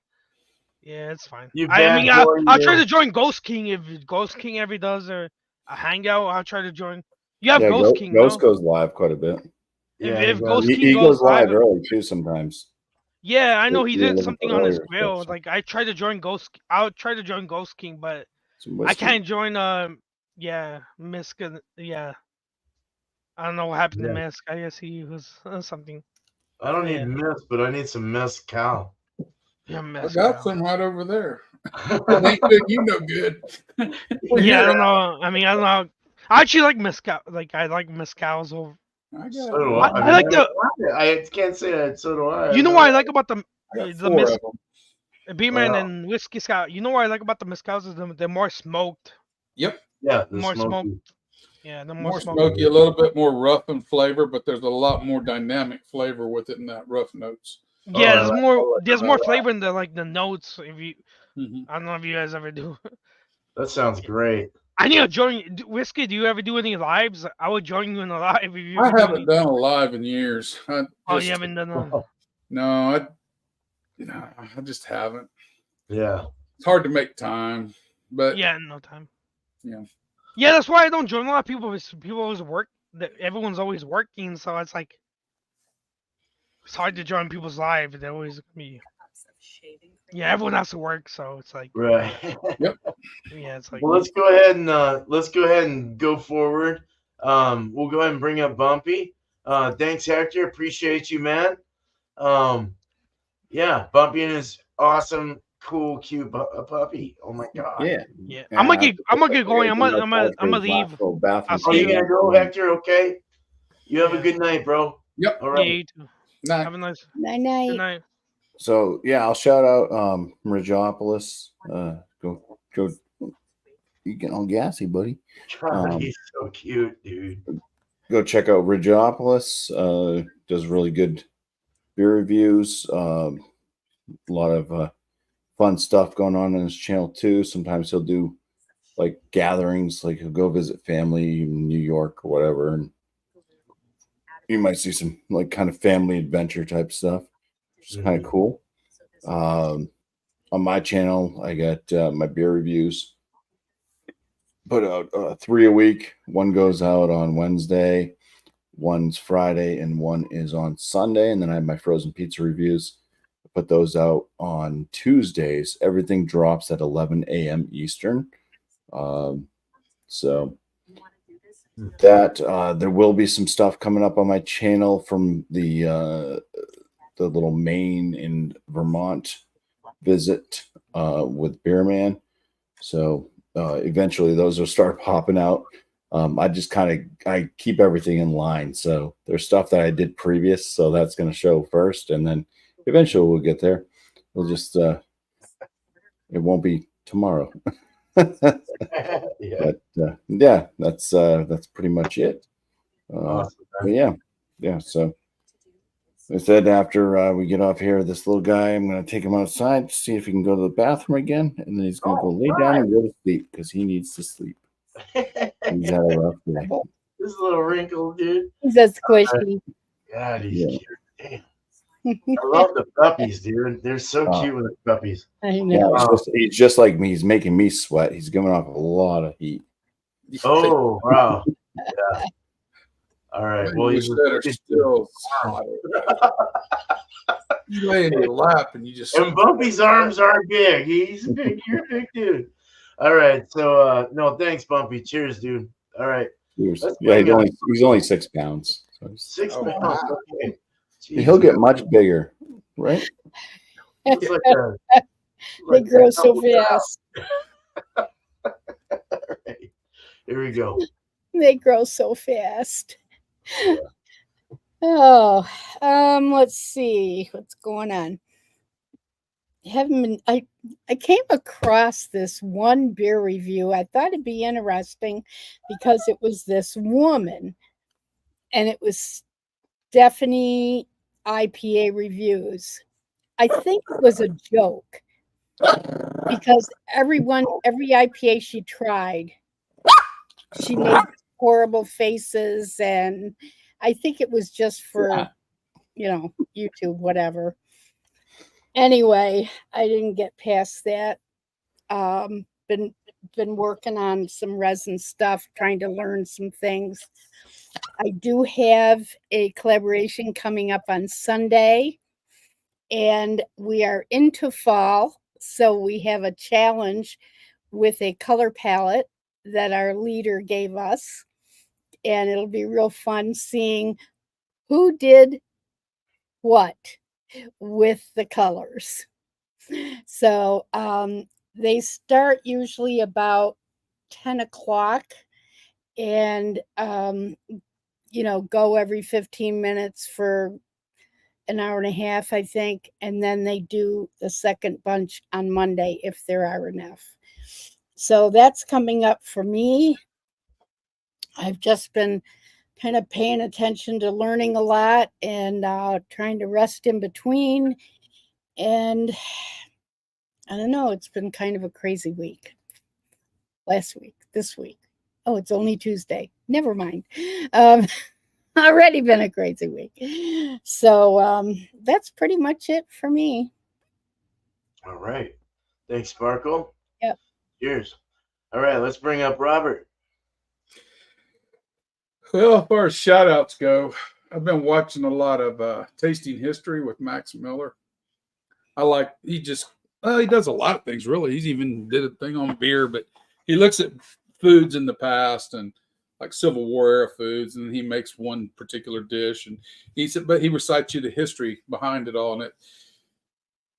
Yeah, it's fine. I'll try to join Ghost King if Ghost King ever does a hangout. I'll try to join. You have Ghost King. Ghost goes live quite a bit. If Ghost King he goes live early too sometimes. Yeah, I know he did something on his grill. Like I tried to join Ghost. I'll try to join Ghost King, but I can't join. Misk. Yeah, I don't know what happened to Misk. I guess he was something. I don't need Misk, but I need some mezcal. Yeah, I got some right over there. That ain't good. You know good. Yeah, I don't know. I mean, I don't know. I actually like mezcal. Like I like mezcals over. I like the. I can't say that. So do I. You know what I like about the B-Man and Whiskey Scout. You know what I like about the mezcals is they're more smoked. Yep. Yeah, more smoked. Yeah, the more smoky, a little bit more rough in flavor, but there's a lot more dynamic flavor with it in that rough notes. Yeah, there's more flavor in the notes. If you, I don't know if you guys ever do. That sounds great. I need to join Whiskey. Do you ever do any lives? I would join you in a live. If you I haven't done a live in years. You haven't done one? No, I just haven't. Yeah, it's hard to make time, but no time. Yeah, that's why I don't join a lot of people. People always work. Everyone's always working, so it's like it's hard to join people's live. They're always me. Yeah, everyone has to work, so it's like right. Yep. Yeah, it's like. Well, let's go ahead and go forward. We'll go ahead and bring up Bumpy. Thanks, Hector. Appreciate you, man. Yeah, Bumpy and his awesome, cool, cute puppy. Oh my god. Yeah. I'm gonna get going. I'm gonna leave. You gotta go, Hector? Okay. You have a good night, bro. Yep. All right. Yeah, you too. Have a nice night. Good night. So I'll shout out Regiopolis. Go. You getting all gassy, buddy? He's so cute, dude. Go check out Regiopolis. Does really good beer reviews. A lot of fun stuff going on his channel too. Sometimes he'll do like gatherings, like he'll go visit family in New York or whatever, and you might see some like kind of family adventure type stuff, which is kind of cool. On my channel, I got my beer reviews. Put out 3 a week. One goes out on Wednesday, one's Friday, and one is on Sunday. And then I have my frozen pizza reviews. I put those out on Tuesdays. Everything drops at 11 a.m. Eastern. So that there will be some stuff coming up on my channel from the little Maine and Vermont visit with Beerman. So eventually those will start popping out. I just I keep everything in line. So there's stuff that I did previous, so that's going to show first, and then eventually we'll get there. We'll just it won't be tomorrow. But that's pretty much it. Awesome, yeah. So I said after we get off here, this little guy, I'm going to take him outside to see if he can go to the bathroom again, and then he's going to go lay down and go to sleep because he needs to sleep. He's had a rough day. This little wrinkle, dude. He's a squishy. God, he's cute. Damn. I love the puppies, dude. They're so cute with the puppies. I know. Yeah, he's just like me. He's making me sweat. He's giving off a lot of heat. Oh, wow. Yeah. All right. Man, Well, you wish that are still hot. You lay in your lap and you just. And Bumpy's arms are big. He's big. You're a big dude. All right. So no, thanks, Bumpy. Cheers, dude. All right. Yeah, he's only 6 pounds. So 6 pounds. Wow. Okay. he'll get much bigger, right? Looks like They grow so fast. All right. Here we go. They grow so fast. Oh, let's see what's going on. I came across this one beer review. I thought it'd be interesting because it was this woman, and it was Stephanie IPA Reviews. I think it was a joke because every IPA she tried, she made horrible faces, and I think it was just for, YouTube, whatever. Anyway, I didn't get past that. Been working on some resin stuff, trying to learn some things. I do have a collaboration coming up on Sunday, and we are into fall, so we have a challenge with a color palette that our leader gave us, and it'll be real fun seeing who did what with the colors. So they start usually about 10 o'clock and go every 15 minutes for an hour and a half, I think, and then they do the second bunch on Monday if there are enough. So that's coming up for me. I've just been kind of paying attention to learning a lot and trying to rest in between. And I don't know, it's been kind of a crazy week. Last week, this week. Oh, it's only Tuesday. Never mind. Already been a crazy week. So that's pretty much it for me. All right. Thanks, Sparkle. Yep. Cheers. All right, let's bring up Robert. Well, as far as shout outs go, I've been watching a lot of Tasting History with Max Miller. He does a lot of things, really. He's even did a thing on beer, but he looks at foods in the past and like Civil War era foods, and he makes one particular dish. And he recites you the history behind it all. And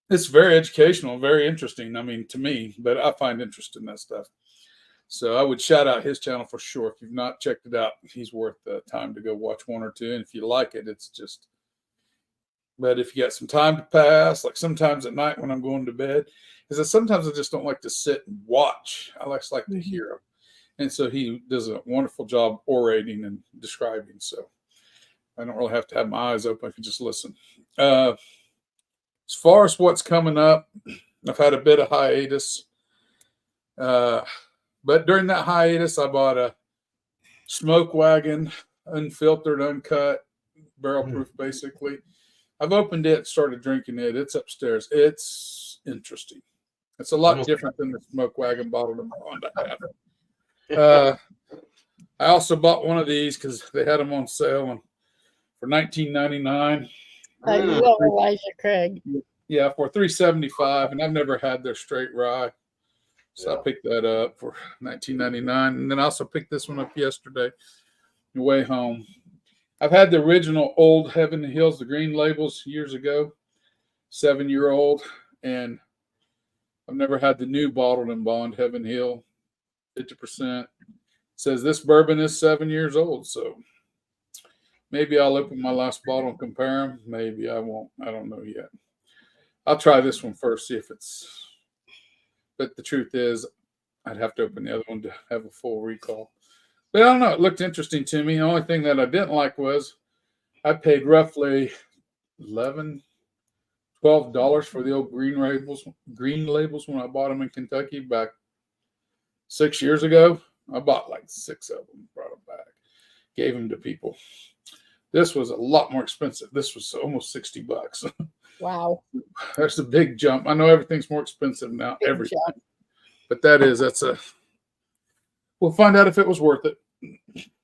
it's very educational, very interesting. I mean, to me, but I find interest in that stuff. So I would shout out his channel for sure. If you've not checked it out, he's worth the time to go watch one or two. And if you like it, it's just, but if you got some time to pass, like sometimes at night when I'm going to bed, because sometimes I just don't like to sit and watch. I just like to hear him. And so he does a wonderful job orating and describing. So I don't really have to have my eyes open. I can just listen. As far as what's coming up, I've had a bit of hiatus. But during that hiatus, I bought a Smoke Wagon, unfiltered, uncut, barrel proof, basically. I've opened it, started drinking it. It's upstairs. It's interesting. It's a lot different than the Smoke Wagon bottle of bond I have. I also bought one of these because they had them on sale for $19.99. I love Elijah Craig. Yeah, for $3.75, and I've never had their straight rye. So I picked that up for $19.99, and then I also picked this one up yesterday on the way home. I've had the original old Heaven Hills, the green labels years ago, 7-year-old, and I've never had the new bottled and bond Heaven Hill, 50%. It says this bourbon is 7 years old, so maybe I'll open my last bottle and compare them. Maybe I won't. I don't know yet. I'll try this one first, see if it's. But the truth is, I'd have to open the other one to have a full recall. But I don't know. It looked interesting to me. The only thing that I didn't like was I paid roughly $11, $12 for the old green labels when I bought them in Kentucky back 6 years ago. I bought like 6 of them, brought them back, gave them to people. This was a lot more expensive. This was almost $60. Wow. That's a big jump. I know everything's more expensive now, everything. But that's we'll find out if it was worth it.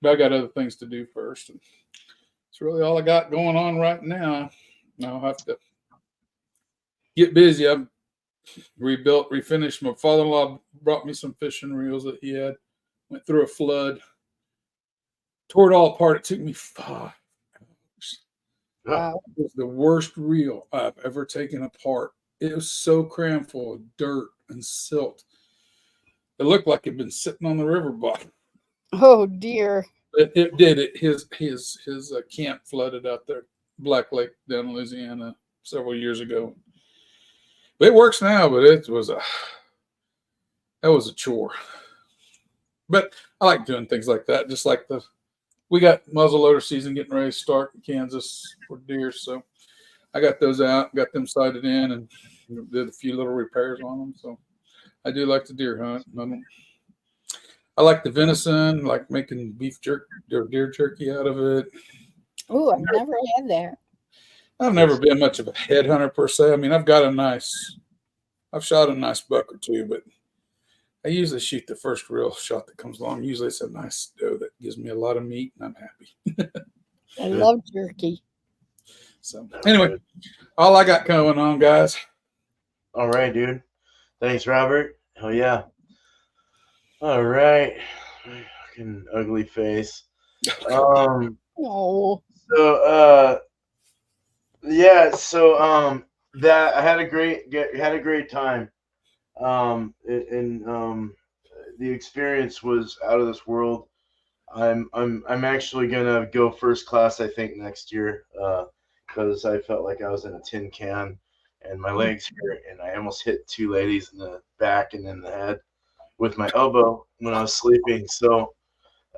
But I got other things to do first. And it's really all I got going on right now. I'll have to get busy. I've refinished. My father-in-law brought me some fishing reels that he had. Went through a flood, tore it all apart. It took me 5 hours. Wow. It was the worst reel I've ever taken apart. It was so crammed full of dirt and silt. It looked like it'd been sitting on the river bottom. Oh dear. It did. His camp flooded out there, Black Lake down in Louisiana several years ago. But it works now. But that was a chore. But I like doing things like that. Just like we got muzzleloader season getting ready to start in Kansas for deer, so I got those out, got them sighted in, and did a few little repairs on them. So I do like the deer hunt. I like the venison, like making beef jerky or deer jerky out of it. Oh, I've never had that. I've never been much of a head hunter per se. I mean, I've shot a nice buck or two, but I usually shoot the first real shot that comes along. Usually it's a nice doe that gives me a lot of meat, and I'm happy. I love jerky. So anyway, all I got going on, guys. All right, dude. Thanks, Robert. Oh yeah. All right. Fucking ugly face. Oh. So yeah. So that I had a great time. The experience was out of this world. I'm actually gonna go first class, I think, next year, because I felt like I was in a tin can and my legs hurt, and I almost hit 2 ladies in the back and in the head with my elbow when I was sleeping. So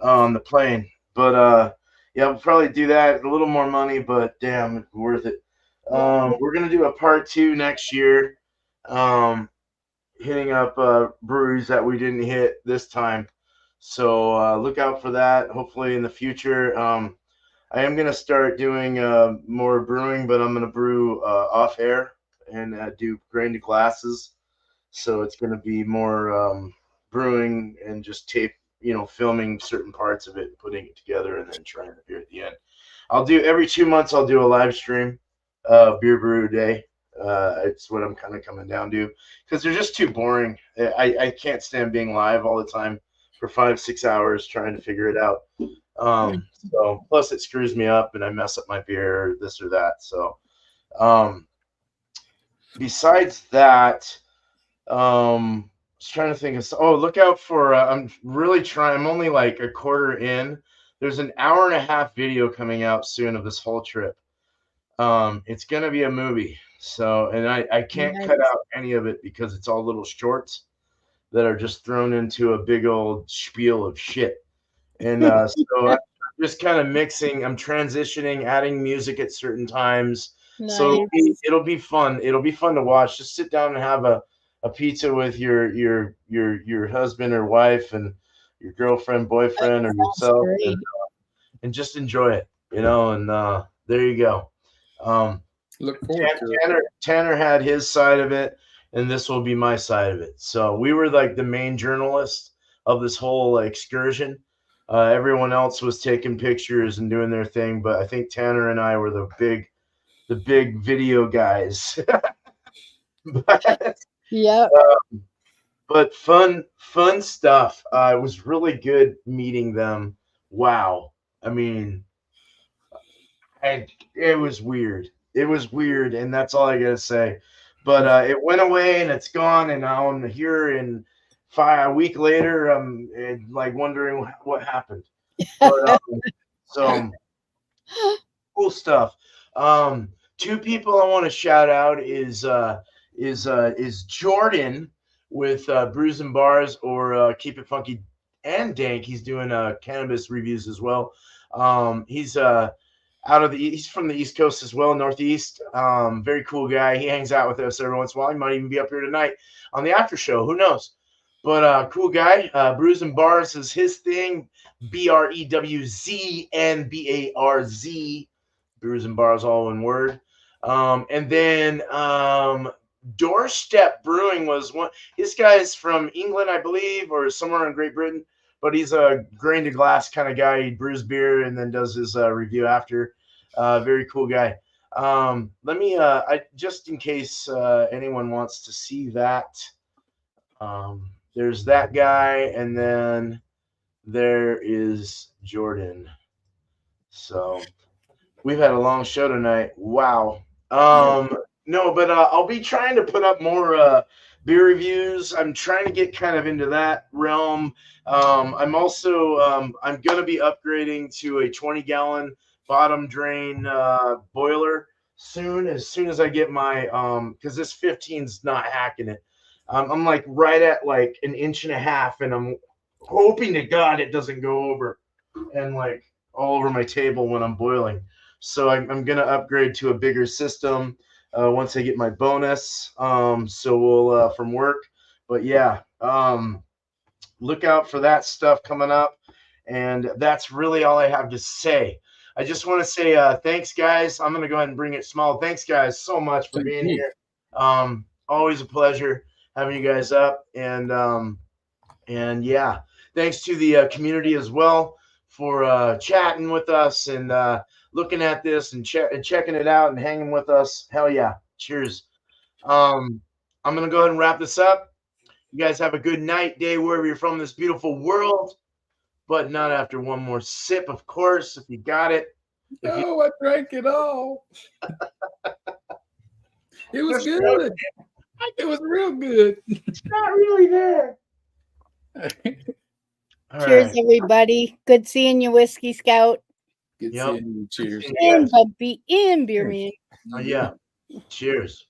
on the plane, but yeah, we'll probably do that. A little more money, but damn, worth it. We're gonna do a part 2 next year. Hitting up breweries that we didn't hit this time. So look out for that. Hopefully in the future. I am going to start doing more brewing, but I'm going to brew off air and do grain to glasses. So it's going to be more brewing and just tape, filming certain parts of it, putting it together, and then trying to beer at the end. I'll do every 2 months. I'll do a live stream, beer brew day. It's what I'm kind of coming down to because they're just too boring. I can't stand being live all the time for 5-6 hours trying to figure it out. So plus it screws me up and I mess up my beer, or this or that. So besides that, I was trying to think of. Look out for. I'm really trying. I'm only like a quarter in. There's an 1.5-hour video coming out soon of this whole trip. It's gonna be a movie. So, and I can't cut out any of it because it's all little shorts that are just thrown into a big old spiel of shit. And so I'm just kind of mixing. I'm transitioning, adding music at certain times. Nice. So it'll be fun. It'll be fun to watch. Just sit down and have a pizza with your husband or wife and your girlfriend, boyfriend, or yourself, and just enjoy it. And there you go. Look forward to it. Tanner had his side of it, and this will be my side of it. So we were like the main journalists of this whole excursion. Everyone else was taking pictures and doing their thing, but I think Tanner and I were the big video guys. Yeah. But fun stuff. It was really good meeting them. Wow. I mean, it was weird. It was weird, and that's all I gotta say. But it went away, and it's gone, and now I'm here. And a week later, I'm like wondering what happened. But, so cool stuff. 2 people I want to shout out is Jordan with Brews and Bars, or Keep It Funky and Dank. He's doing cannabis reviews as well. He's he's from the East Coast as well, Northeast. Very cool guy. He hangs out with us every once in a while. He might even be up here tonight on the after show. Who knows? But cool guy. Brews and Bars is his thing. BREWZNBARZ. Brews and Bars, all one word. And then Doorstep Brewing was one. This guy is from England, I believe, or somewhere in Great Britain. but he's a grain to glass kind of guy. He brews beer and then does his review after. Very cool guy. Let me, just in case anyone wants to see that, there's that guy, and then there is Jordan. So we've had a long show tonight. Wow. No, but I'll be trying to put up more beer reviews. I'm trying to get kind of into that realm. I'm also I'm going to be upgrading to a 20-gallon bottom drain boiler soon. As soon as I get my because this 15's not hacking it. I'm like right at like an inch and a half, and I'm hoping to God it doesn't go over and like all over my table when I'm boiling. So I'm going to upgrade to a bigger system once I get my bonus. So we'll from work. But yeah, look out for that stuff coming up. And that's really all I have to say. I just want to say thanks, guys. I'm going to go ahead and bring it small. Thanks, guys, so much for being here. Always a pleasure having you guys up. And yeah, thanks to the community as well for chatting with us and looking at this and checking it out and hanging with us. Hell yeah. Cheers. I'm going to go ahead and wrap this up. You guys have a good night, day, wherever you're from this beautiful world, but not after one more sip, of course, if you got it. No, I drank it all. It was good. It was real good. It's not really there. Cheers, everybody. Good seeing you, Whiskey Scout. Good seeing you. Cheers. And Bumpy and Beer Man. Yeah. Cheers.